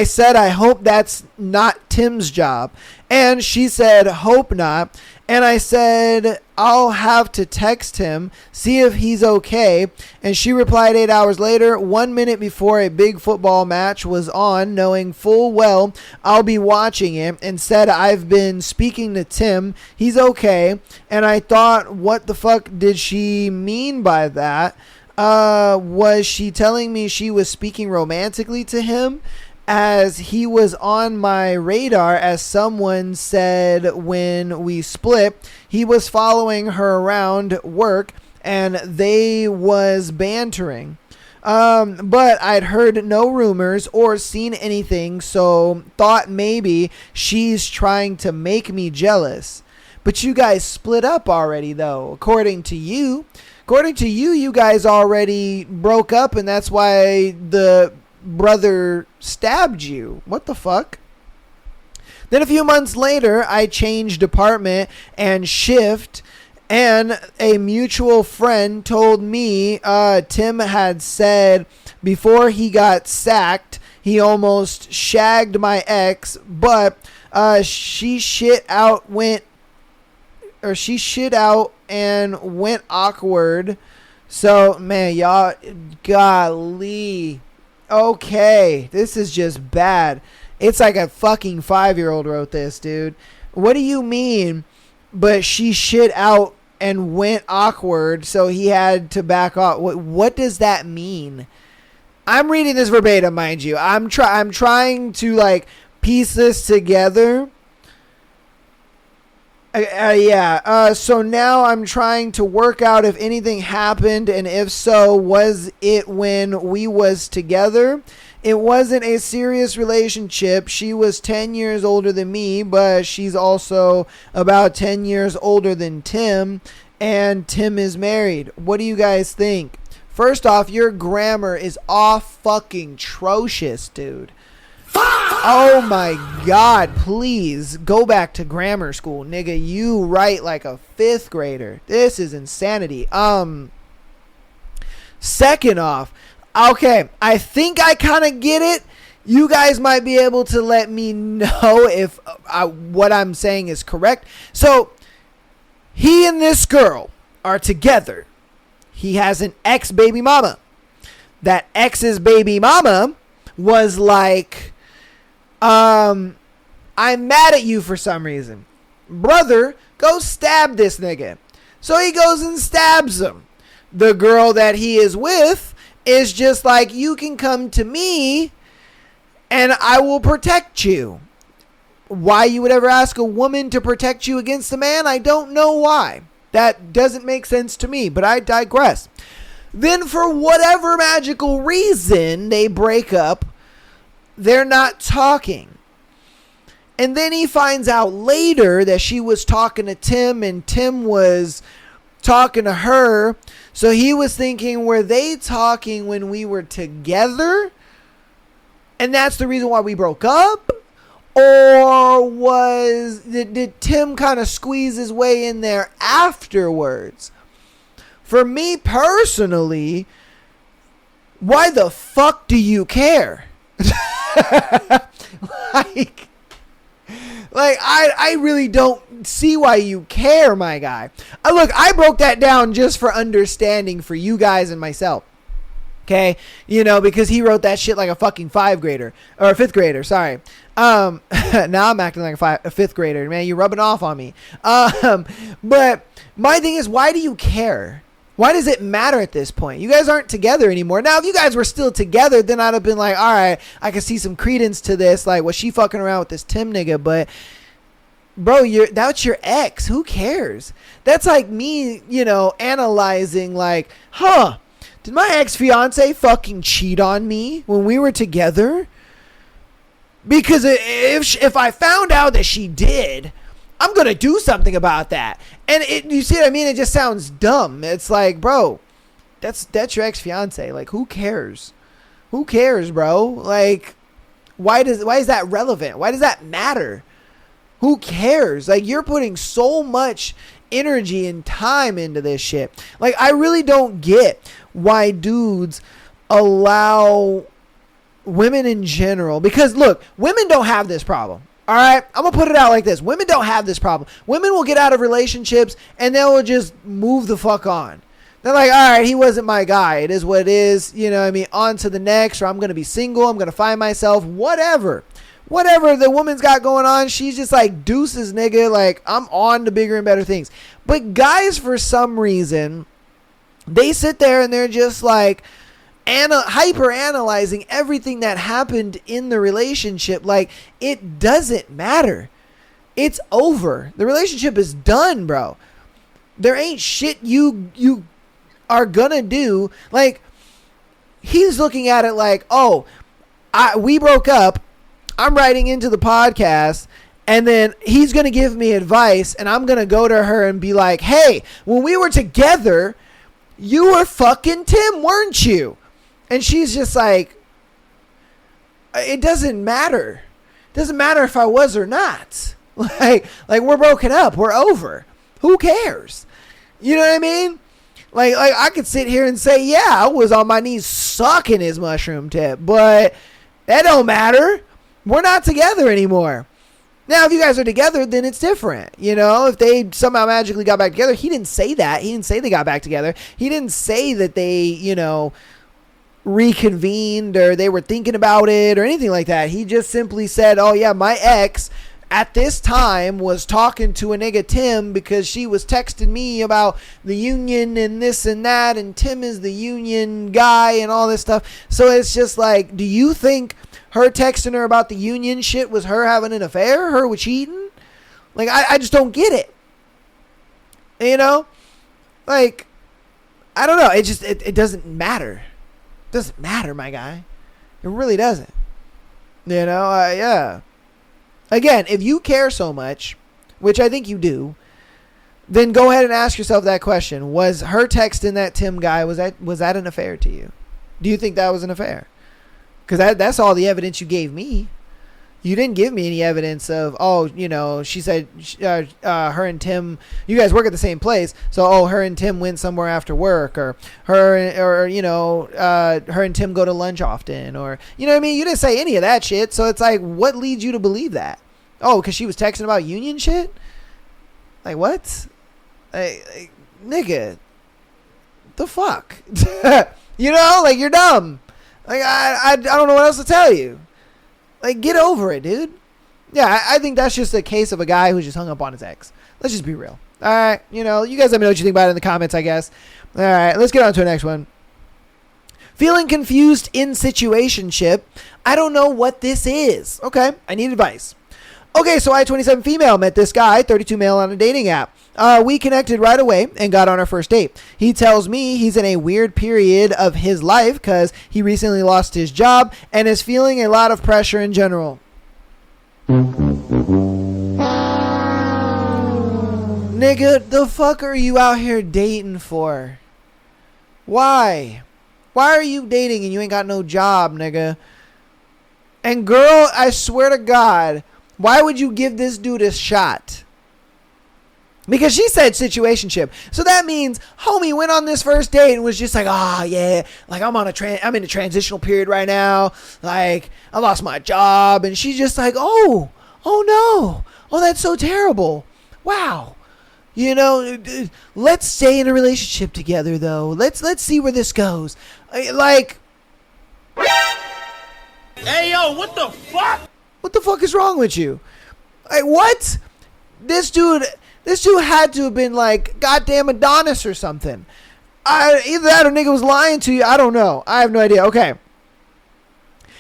said, I hope that's not Tim's job. And she said, hope not. And I said, I'll have to text him, see if he's okay. And she replied 8 hours later, 1 minute before a big football match was on, knowing full well I'll be watching it, and said, I've been speaking to Tim. He's okay. And I thought, what the fuck did she mean by that? Was she telling me she was speaking romantically to him? as he was on my radar, as someone said when we split. He was following her around work and they was bantering. But I'd heard no rumors or seen anything, so thought maybe she's trying to make me jealous. But you guys split up already, though. According to you, you guys already broke up, and that's why the brother stabbed you. What the fuck? Then a few months later, I changed department and shift, and a mutual friend told me Tim had said before he got sacked, he almost shagged my ex, but she shit out and went awkward. So, man, y'all, golly. Okay, this is just bad. It's like a fucking 5-year-old wrote this, dude. What do you mean? But she shit out and went awkward, so he had to back off. What does that mean? I'm reading this verbatim, mind you. I'm trying to like piece this together. So now I'm trying to work out if anything happened, and if so, was it when we was together? It wasn't a serious relationship. She was 10 years older than me, but she's also about 10 years older than Tim, and Tim is married. What do you guys think? First off, your grammar is off fucking atrocious, dude. Oh my God, please go back to grammar school, nigga. You write like a 5th grader. This is insanity. Second off, okay, I think I kind of get it. You guys might be able to let me know if what I'm saying is correct. So, he and this girl are together. He has an ex-baby mama. That ex's baby mama was like, I'm mad at you for some reason. Brother, go stab this nigga. So he goes and stabs him. The girl that he is with is just like, you can come to me and I will protect you. Why you would ever ask a woman to protect you against a man, I don't know why. That doesn't make sense to me, but I digress. Then for whatever magical reason, they break up. They're not talking. And then he finds out later that she was talking to Tim and Tim was talking to her. So he was thinking, were they talking when we were together? And that's the reason why we broke up? Or did Tim kind of squeeze his way in there afterwards? For me personally, why the fuck do you care? like I really don't see why you care, my guy. Look, I broke that down just for understanding for you guys and myself. Okay, because he wrote that shit like a fucking 5th grader or a 5th grader. Sorry. Now I'm acting like a 5th grader, man. You're rubbing off on me. But my thing is, why do you care? Why does it matter at this point? You guys aren't together anymore. Now, if you guys were still together, then I'd have been like, all right, I can see some credence to this. Like, was she fucking around with this Tim nigga? But, bro, that's your ex. Who cares? That's like me, analyzing like, did my ex-fiance fucking cheat on me when we were together? Because if I found out that she did, I'm going to do something about that. And you see what I mean? It just sounds dumb. It's like, bro, that's your ex-fiance. Like, who cares? Who cares, bro? Like, why is that relevant? Why does that matter? Who cares? Like, you're putting so much energy and time into this shit. Like, I really don't get why dudes allow women in general, because look, women don't have this problem. All right, I'm gonna put it out like this: women don't have this problem. Women will get out of relationships and they will just move the fuck on. They're like, all right, he wasn't my guy. It is what it is. On to the next, or I'm gonna be single. I'm gonna find myself. Whatever the woman's got going on, she's just like, deuces, nigga. Like, I'm on to bigger and better things. But guys, for some reason, they sit there and they're just like, hyper analyzing everything that happened in the relationship. Like, it doesn't matter. It's over. The relationship is done, bro. There ain't shit you are gonna do. Like, he's looking at it like, oh, we broke up. I'm writing into the podcast, and then he's gonna give me advice, and I'm gonna go to her and be like, hey, when we were together, you were fucking Tim, weren't you? And she's just like, it doesn't matter. It doesn't matter if I was or not. Like we're broken up. We're over. Who cares? You know what I mean? Like I could sit here and say, yeah, I was on my knees sucking his mushroom tip, but that don't matter. We're not together anymore. Now, if you guys are together, then it's different. You know, if they somehow magically got back together, he didn't say that. He didn't say they got back together. He didn't say that they, you know, reconvened or they were thinking about it or anything like that. He just simply said, oh yeah, my ex at this time was talking to a nigga Tim because she was texting me about the union and this and that, and Tim is the union guy and all this stuff. So it's just like, do you think her texting her about the union shit was her having an affair, her with cheating? Like, I just don't get it. You know, like, I don't know. It just it doesn't matter. Doesn't matter, my guy. It really doesn't. You know, yeah. Again, if you care so much, which I think you do, then go ahead and ask yourself that question. Was her texting that Tim guy, was that an affair to you? Do you think that was an affair? Because that's all the evidence you gave me. You didn't give me any evidence of, oh, you know, she said her and Tim, you guys work at the same place, so, oh, her and Tim went somewhere after work, or her and Tim go to lunch often, or, you know what I mean? You didn't say any of that shit, so it's like, what leads you to believe that? Oh, because she was texting about union shit? Like, what? Like, nigga, the fuck? You know, like, you're dumb. Like, I don't know what else to tell you. Like, get over it, dude. Yeah, I think that's just a case of a guy who's just hung up on his ex. Let's just be real. All right, you know, you guys let me know what you think about it in the comments, I guess. All right, let's get on to the next one. Feeling confused in situationship. I don't know what this is. Okay, I need advice. Okay, so I, 27 female, met this guy, 32 male, on a dating app. We connected right away and got on our first date. He tells me he's in a weird period of his life because he recently lost his job and is feeling a lot of pressure in general. Nigga, the fuck are you out here dating for? Why? Why are you dating and you ain't got no job, nigga? And girl, I swear to God, why would you give this dude a shot? Because she said situationship. So that means homie went on this first date and was just like, yeah, like I'm in a transitional period right now. Like, I lost my job. And she's just like, oh no. Oh, that's so terrible. Wow. You know, let's stay in a relationship together though. Let's see where this goes. Like, Hey, yo, what the fuck? what the fuck is wrong with you? Like, what? This dude had to have been like goddamn Adonis or something. Either that or nigga was lying to you. I don't know. I have no idea. Okay.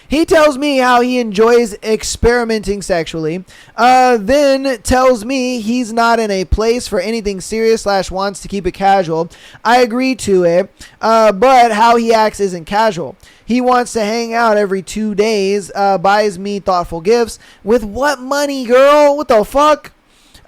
He tells me how he enjoys experimenting sexually. Then tells me he's not in a place for anything serious / wants to keep it casual. I agree to it. But how he acts isn't casual. He wants to hang out every 2 days. Buys me thoughtful gifts. With what money, girl? What the fuck?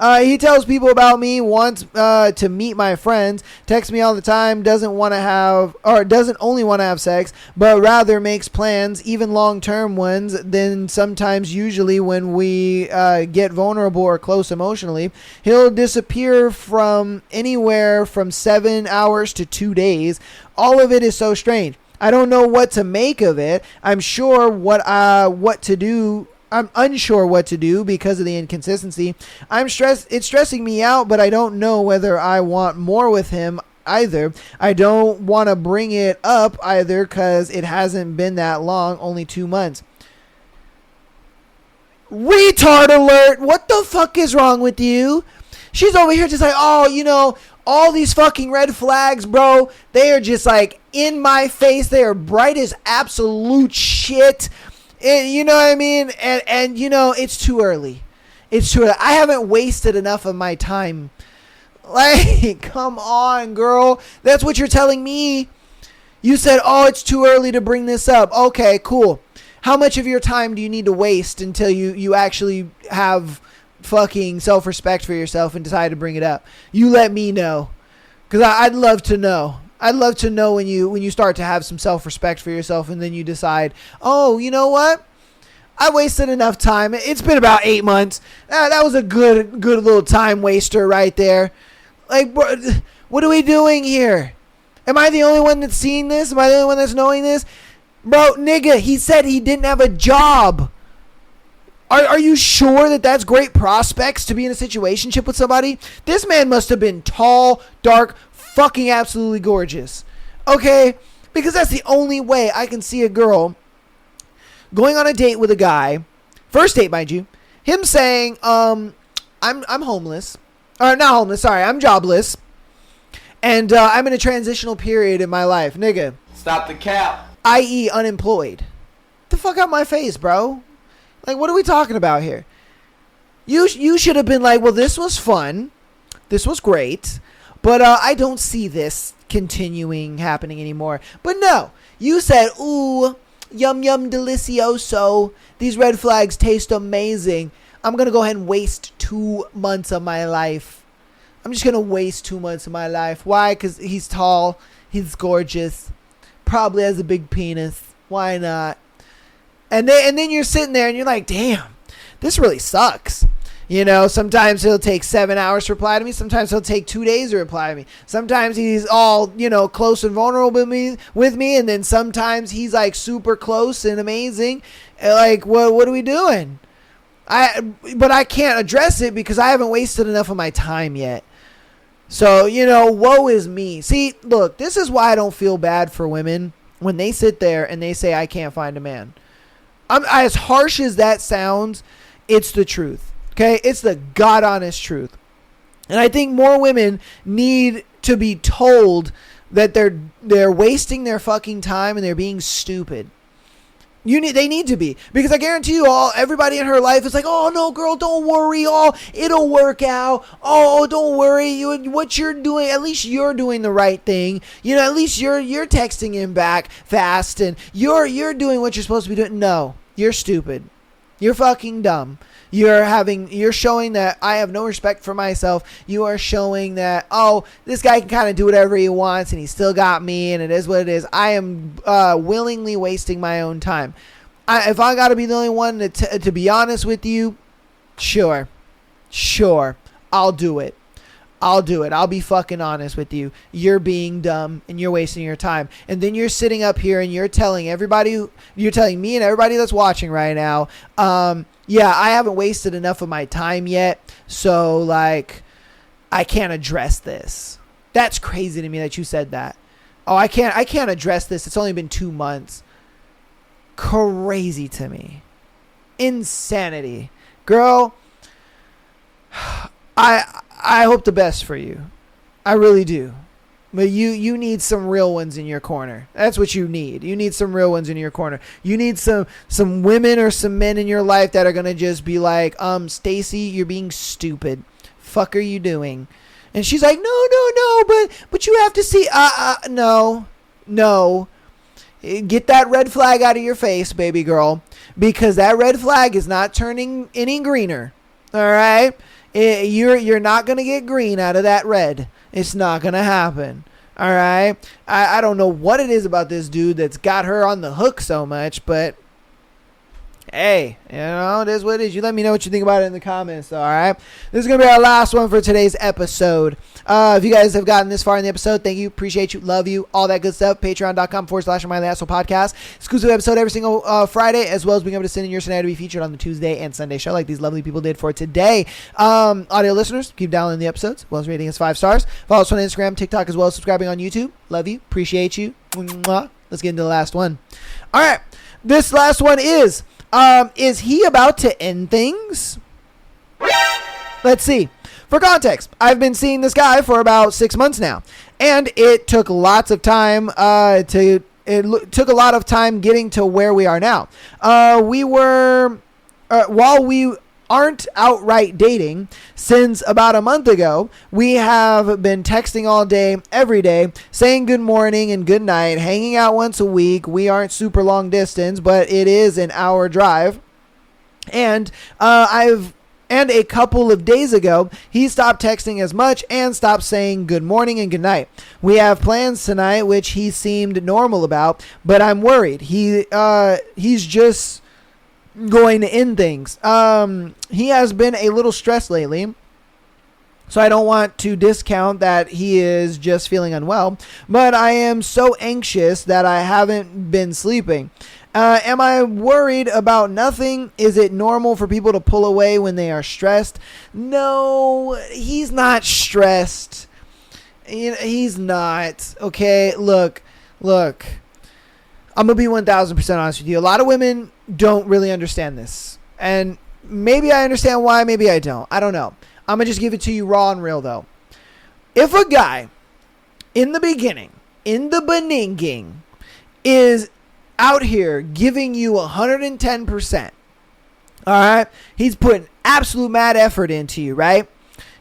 He tells people about me, wants to meet my friends, texts me all the time, doesn't only want to have sex, but rather makes plans, even long-term ones, then sometimes usually when we get vulnerable or close emotionally, he'll disappear from anywhere from 7 hours to 2 days. All of it is so strange. I don't know what to make of it. I'm unsure what to do because of the inconsistency. It's stressing me out, but I don't know whether I want more with him either. I don't want to bring it up either because it hasn't been that long, only 2 months. Retard alert! What the fuck is wrong with you? She's over here just like, All these fucking red flags, bro, they are just like in my face. They are bright as absolute shit. And, you know what I mean? And you know, it's too early. It's too early. I haven't wasted enough of my time. Like, come on, girl. That's what you're telling me. You said, oh, it's too early to bring this up. Okay, cool. How much of your time do you need to waste until you actually have fucking self-respect for yourself and decide to bring it up? You let me know, because I'd love to know. I'd love to know when you start to have some self-respect for yourself, and then you decide, oh, you know what, I wasted enough time. It's been about 8 months. That was a good little time waster right there. Like, what are we doing here? Am I the only one that's seeing this? Am I the only one that's knowing this? Bro, nigga, he said he didn't have a job. Are you sure that that's great prospects to be in a situationship with somebody? This man must have been tall, dark, fucking absolutely gorgeous. Okay? Because that's the only way I can see a girl going on a date with a guy, first date, mind you, him saying, I'm homeless. Or not homeless, sorry, I'm jobless. And I'm in a transitional period in my life. Nigga. Stop the cap. I.e. unemployed. Get the fuck out my face, bro. Like, what are we talking about here? You should have been like, well, this was fun. This was great. But I don't see this continuing happening anymore. But no. You said, ooh, yum yum delicioso. These red flags taste amazing. I'm going to go ahead and waste 2 months of my life. I'm just going to waste 2 months of my life. Why? Because he's tall. He's gorgeous. Probably has a big penis. Why not? And then you're sitting there and you're like, damn, this really sucks. You know, sometimes he'll take 7 hours to reply to me. Sometimes he'll take 2 days to reply to me. Sometimes he's all, you know, close and vulnerable with me. And then sometimes he's like super close and amazing. Like, what are we doing? But I can't address it because I haven't wasted enough of my time yet. So, you know, woe is me. See, look, this is why I don't feel bad for women when they sit there and they say, I can't find a man. As harsh as that sounds, it's the truth. Okay? It's the God honest truth. And I think more women need to be told that they're wasting their fucking time and they're being stupid. They need to be, because I guarantee you everybody in her life is like, oh no, girl, don't worry, it'll work out. Oh, don't worry, what you're doing, at least you're doing the right thing. You know, at least you're texting him back fast and you're doing what you're supposed to be doing. No, you're stupid. You're fucking dumb. You're showing that I have no respect for myself. You are showing that, oh, this guy can kind of do whatever he wants and he still got me and it is what it is. I am willingly wasting my own time. If I got to be the only one to be honest with you, sure, I'll do it. I'll be fucking honest with you. You're being dumb and you're wasting your time. And then you're sitting up here and you're telling me and everybody that's watching right now, yeah, I haven't wasted enough of my time yet. So like, I can't address this. That's crazy to me that you said that. Oh, I can't address this. It's only been 2 months. Crazy to me. Insanity. Girl, I hope the best for you. I really do. But you need some real ones in your corner. That's what you need. You need some real ones in your corner. You need some women or some men in your life that are going to just be like, Stacy, you're being stupid. Fuck are you doing? And she's like, no, but you have to see. No. Get that red flag out of your face, baby girl. Because that red flag is not turning any greener. All right? You're not going to get green out of that red. It's not going to happen. All right? I don't know what it is about this dude that's got her on the hook so much, but hey, you know, it is what it is. You let me know what you think about it in the comments, all right? This is going to be our last one for today's episode. If you guys have gotten this far in the episode, thank you, appreciate you, love you, all that good stuff. Patreon.com/MileyAsshole Podcast. Exclusive episode every single Friday, as well as being able to send in your scenario to be featured on the Tuesday and Sunday show like these lovely people did for today. Audio listeners, keep downloading the episodes, as well as rating us 5 stars. Follow us on Instagram, TikTok, as well as subscribing on YouTube. Love you, appreciate you. Mwah. Let's get into the last one. All right, this last one is he about to end things? Let's see. For context, I've been seeing this guy for about 6 months now, and it took lots of time took a lot of time getting to where we are now. While we aren't outright dating, since about a month ago, we have been texting all day, every day, saying good morning and good night, hanging out once a week. We aren't super long distance, but it is an hour drive. And a couple of days ago, he stopped texting as much and stopped saying good morning and good night. We have plans tonight, which he seemed normal about, but I'm worried. He's just going to end things. He has been a little stressed lately, so I don't want to discount that he is just feeling unwell, but I am so anxious that I haven't been sleeping. Am I worried about nothing? Is it normal for people to pull away when they are stressed? No, he's not stressed. He's not. Okay, look. I'm going to be 1,000% honest with you. A lot of women don't really understand this. And maybe I understand why, maybe I don't. I don't know. I'm going to just give it to you raw and real, though. If a guy, in the beginning, is out here giving you 110%, all right? He's putting absolute mad effort into you, right?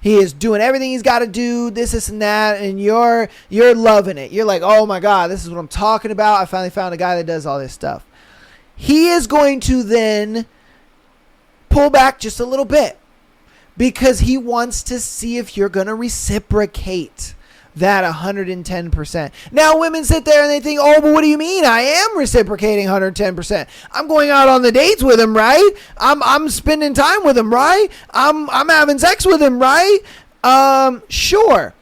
He is doing everything he's got to do, this, and that, and you're loving it. You're like, oh my God, this is what I'm talking about. I finally found a guy that does all this stuff. He is going to then pull back just a little bit because he wants to see if you're going to reciprocate that 110%. Now women sit there and they think, oh, but what do you mean? I am reciprocating 110%. I'm going out on the dates with him, right? I'm spending time with him, right? I'm having sex with him, right? Sure.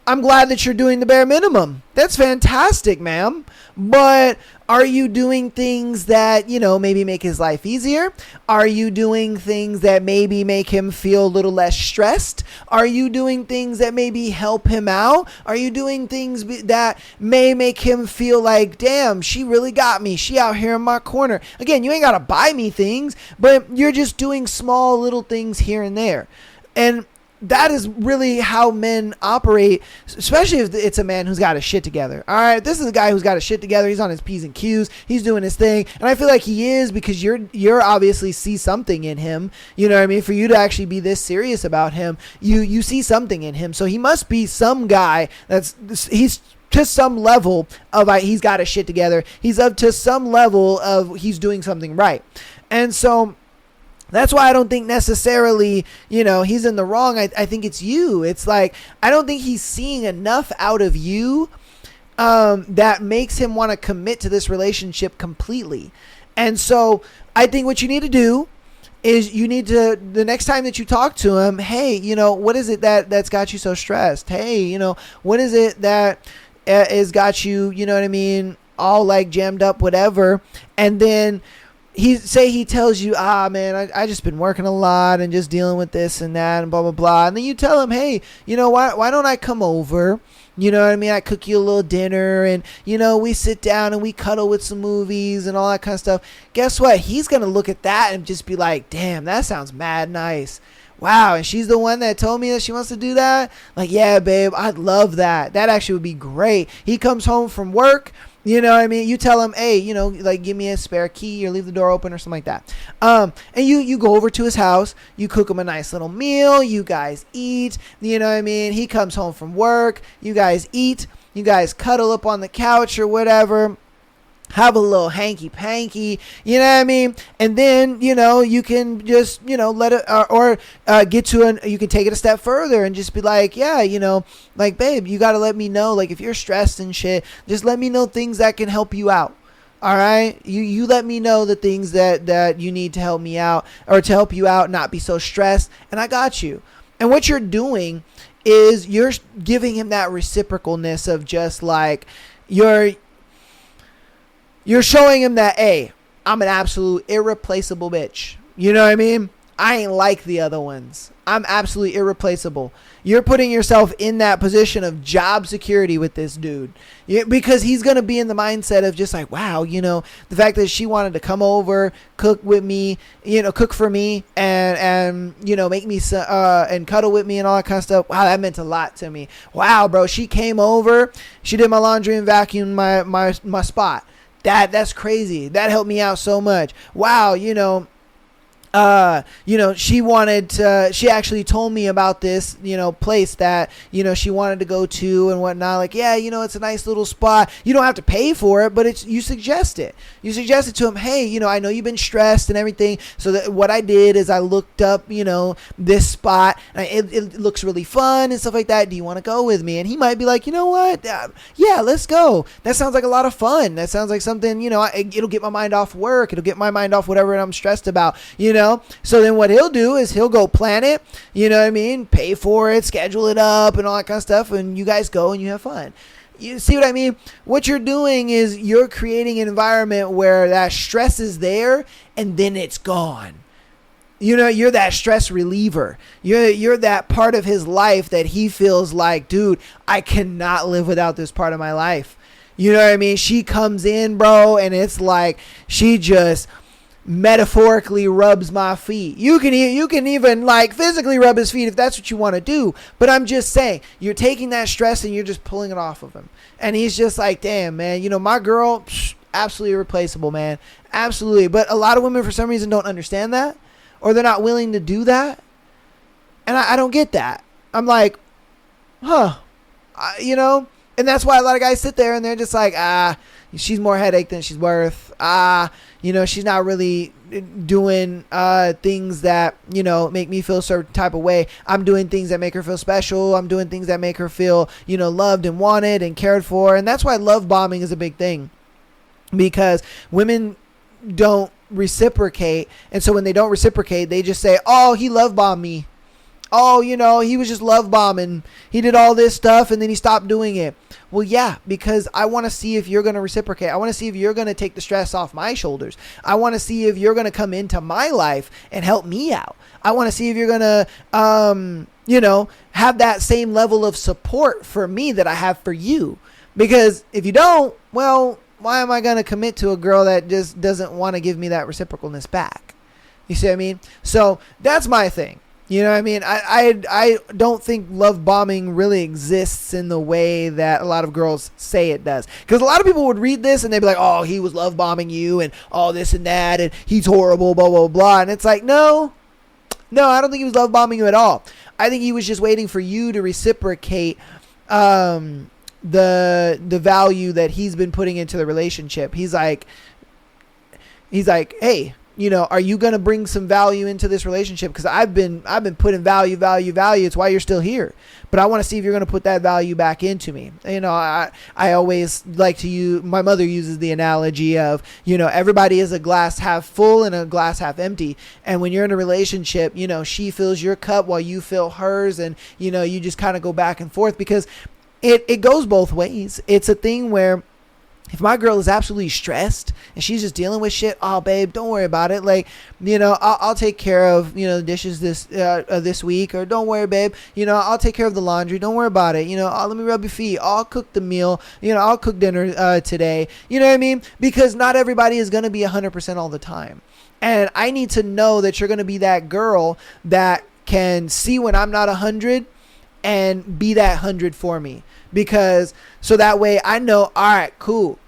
I'm glad that you're doing the bare minimum. That's fantastic, ma'am. But are you doing things that, maybe make his life easier? Are you doing things that maybe make him feel a little less stressed? Are you doing things that maybe help him out? Are you doing things that may make him feel like, damn, she really got me. She out here in my corner. Again, you ain't got to buy me things, but you're just doing small little things here and there. And that is really how men operate, especially if it's a man who's got his shit together. All right, this is a guy who's got his shit together. He's on his P's and Q's. He's doing his thing, and I feel like he is because you're obviously see something in him. You know what I mean? For you to actually be this serious about him, you see something in him. So he must be some guy he's to some level of he's got his shit together. He's up to some level of he's doing something right, and so. That's why I don't think necessarily, he's in the wrong. I think it's you. It's like, I don't think he's seeing enough out of you that makes him want to commit to this relationship completely. And so I think what you need to do is you need to, the next time that you talk to him, hey, what is it that's got you so stressed? Hey, what is it that has got you, what I mean, all like jammed up, whatever. And then he tells you, man, I just been working a lot and just dealing with this and that and blah, blah, blah. And then you tell him, hey, why don't I come over? You know what I mean? I cook you a little dinner and, we sit down and we cuddle with some movies and all that kind of stuff. Guess what? He's going to look at that and just be like, damn, that sounds mad nice. Wow, and she's the one that told me that she wants to do that? Like, yeah, babe, I'd love that. That actually would be great. He comes home from work. You know what I mean? You tell him, hey, like give me a spare key or leave the door open or something like that. And you go over to his house. You cook him a nice little meal. You guys eat. You know what I mean? He comes home from work. You guys eat. You guys cuddle up on the couch or whatever. Have a little hanky-panky, you know what I mean? And then, you can just, let it, get to you can take it a step further and just be like, yeah, like, babe, you got to let me know, like, if you're stressed and shit, just let me know things that can help you out. All right. You let me know the things that you need to help me out or to help you out, not be so stressed. And I got you. And what you're doing is you're giving him that reciprocalness of just like you're showing him that, hey, I'm an absolute irreplaceable bitch. You know what I mean? I ain't like the other ones. I'm absolutely irreplaceable. You're putting yourself in that position of job security with this dude, because he's going to be in the mindset of just like, wow, the fact that she wanted to come over, cook with me, cook for me and make me, and cuddle with me and all that kind of stuff. Wow, that meant a lot to me. Wow, bro, she came over, she did my laundry and vacuumed my spot. That's crazy. That helped me out so much. Wow, she actually told me about this, place that, she wanted to go to and whatnot. Like, yeah, it's a nice little spot. You don't have to pay for it, but you suggest it. You suggest it to him. Hey, I know you've been stressed and everything. So that what I did is I looked up, this spot. It looks really fun and stuff like that. Do you want to go with me? And he might be like, you know what? Yeah, let's go. That sounds like a lot of fun. That sounds like something, it'll get my mind off work. It'll get my mind off whatever I'm stressed about, So then what he'll do is he'll go plan it, pay for it, schedule it up and all that kind of stuff. And you guys go and you have fun. You see what I mean? What you're doing is you're creating an environment where that stress is there and then it's gone. You're that stress reliever. You're that part of his life that he feels like, dude, I cannot live without this part of my life. You know what I mean? She comes in, bro, and it's like she just metaphorically rubs my feet. You can even like physically rub his feet if that's what you want to do. But I'm just saying, you're taking that stress and you're just pulling it off of him. And he's just like, damn, man, my girl, absolutely irreplaceable, man. Absolutely. But a lot of women for some reason don't understand that, or they're not willing to do that. And I don't get that. I'm like, and that's why a lot of guys sit there and they're just like, she's more headache than she's worth. She's not really doing things that, make me feel a certain type of way. I'm doing things that make her feel special. I'm doing things that make her feel, loved and wanted and cared for. And that's why love bombing is a big thing, because women don't reciprocate. And so when they don't reciprocate, they just say, oh, he love bombed me. Oh, he was just love bombing. He did all this stuff and then he stopped doing it. Well, yeah, because I want to see if you're going to reciprocate. I want to see if you're going to take the stress off my shoulders. I want to see if you're going to come into my life and help me out. I want to see if you're going to, have that same level of support for me that I have for you. Because if you don't, well, why am I going to commit to a girl that just doesn't want to give me that reciprocalness back? You see what I mean? So that's my thing. You know what I mean? I don't think love bombing really exists in the way that a lot of girls say it does. Because a lot of people would read this and they'd be like, oh, he was love bombing you and all this and that and he's horrible, blah, blah, blah. And it's like, no, I don't think he was love bombing you at all. I think he was just waiting for you to reciprocate the value that he's been putting into the relationship. He's like, hey, are you going to bring some value into this relationship? Because I've been putting value. It's why you're still here. But I want to see if you're going to put that value back into me. I always like to use, my mother uses the analogy of, everybody is a glass half full and a glass half empty. And when you're in a relationship, she fills your cup while you fill hers. And, you just kind of go back and forth, because it goes both ways. It's a thing where if my girl is absolutely stressed and she's just dealing with shit, oh, babe, don't worry about it. Like, I'll take care of, the dishes this week, or don't worry, babe. I'll take care of the laundry. Don't worry about it. Let me rub your feet. I'll cook the meal. I'll cook dinner today. You know what I mean? Because not everybody is going to be 100% all the time. And I need to know that you're going to be that girl that can see when I'm not 100 and be that 100 for me. Because so that way I know, all right, cool.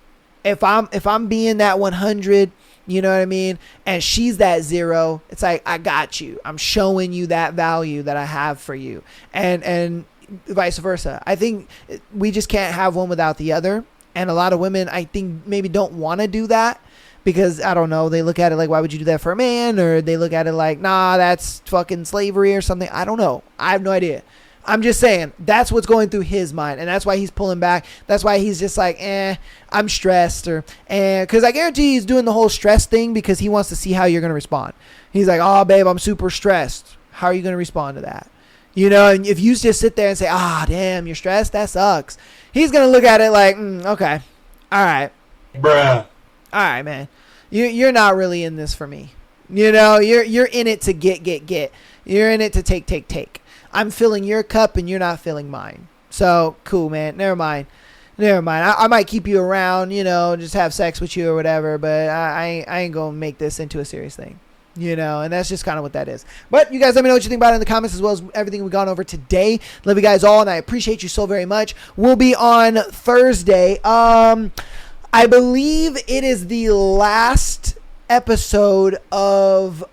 If I'm being that 100, you know what I mean? And she's that 0, it's like, I got you. I'm showing you that value that I have for you. And vice versa. I think we just can't have one without the other. And a lot of women, I think, maybe don't want to do that. Because, I don't know, they look at it like, why would you do that for a man? Or they look at it like, nah, that's fucking slavery or something. I don't know. I have no idea. I'm just saying, that's what's going through his mind. And that's why he's pulling back. That's why he's just like, I'm stressed. Because I guarantee he's doing the whole stress thing because he wants to see how you're going to respond. He's like, oh, babe, I'm super stressed. How are you going to respond to that? And if you just sit there and say, damn, you're stressed, that sucks. He's going to look at it like, okay, all right. Bruh. All right, man. You're not really in this for me. You know, you're in it to get. You're in it to take. I'm filling your cup and you're not filling mine. So cool, man. Never mind. I might keep you around, you know, just have sex with you or whatever, but I ain't gonna make this into a serious thing. You know, and that's just kind of what that is. But you guys let me know what you think about it in the comments, as well as everything we've gone over today. Love you guys all, and I appreciate you so very much. We'll be on Thursday. I believe it is the last episode of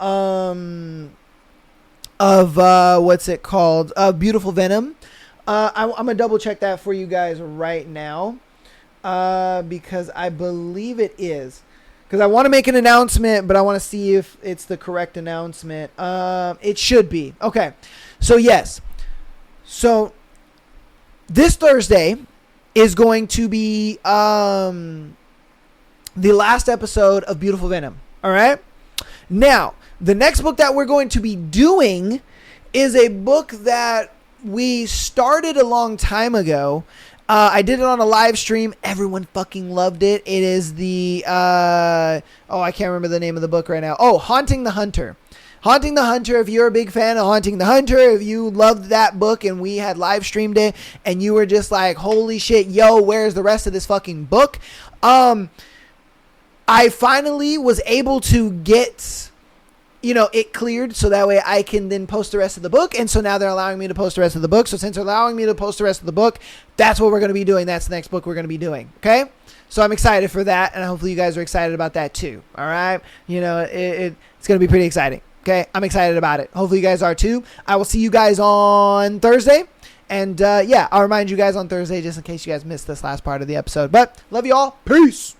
what's it called? Beautiful Venom. I'm gonna double check that for you guys right now, because I believe it is. Because I want to make an announcement, but I want to see if it's the correct announcement. It should be. Okay. So, yes. So, this Thursday is going to be the last episode of Beautiful Venom. All right? Now, the next book that we're going to be doing is a book that we started a long time ago. I did it on a live stream. Everyone fucking loved it. It is the, I can't remember the name of the book right now. Oh, Haunting the Hunter. Haunting the Hunter. If you're a big fan of Haunting the Hunter, if you loved that book and we had live streamed it and you were just like, holy shit, yo, where's the rest of this fucking book? I finally was able to get, you know, it cleared so that way I can then post the rest of the book. And so now they're allowing me to post the rest of the book. So since they're allowing me to post the rest of the book, that's what we're going to be doing. That's the next book we're going to be doing. Okay. So I'm excited for that. And hopefully you guys are excited about that too. All right. You know, it's going to be pretty exciting. Okay. I'm excited about it. Hopefully you guys are too. I will see you guys on Thursday. And yeah, I'll remind you guys on Thursday just in case you guys missed this last part of the episode. But love you all. Peace.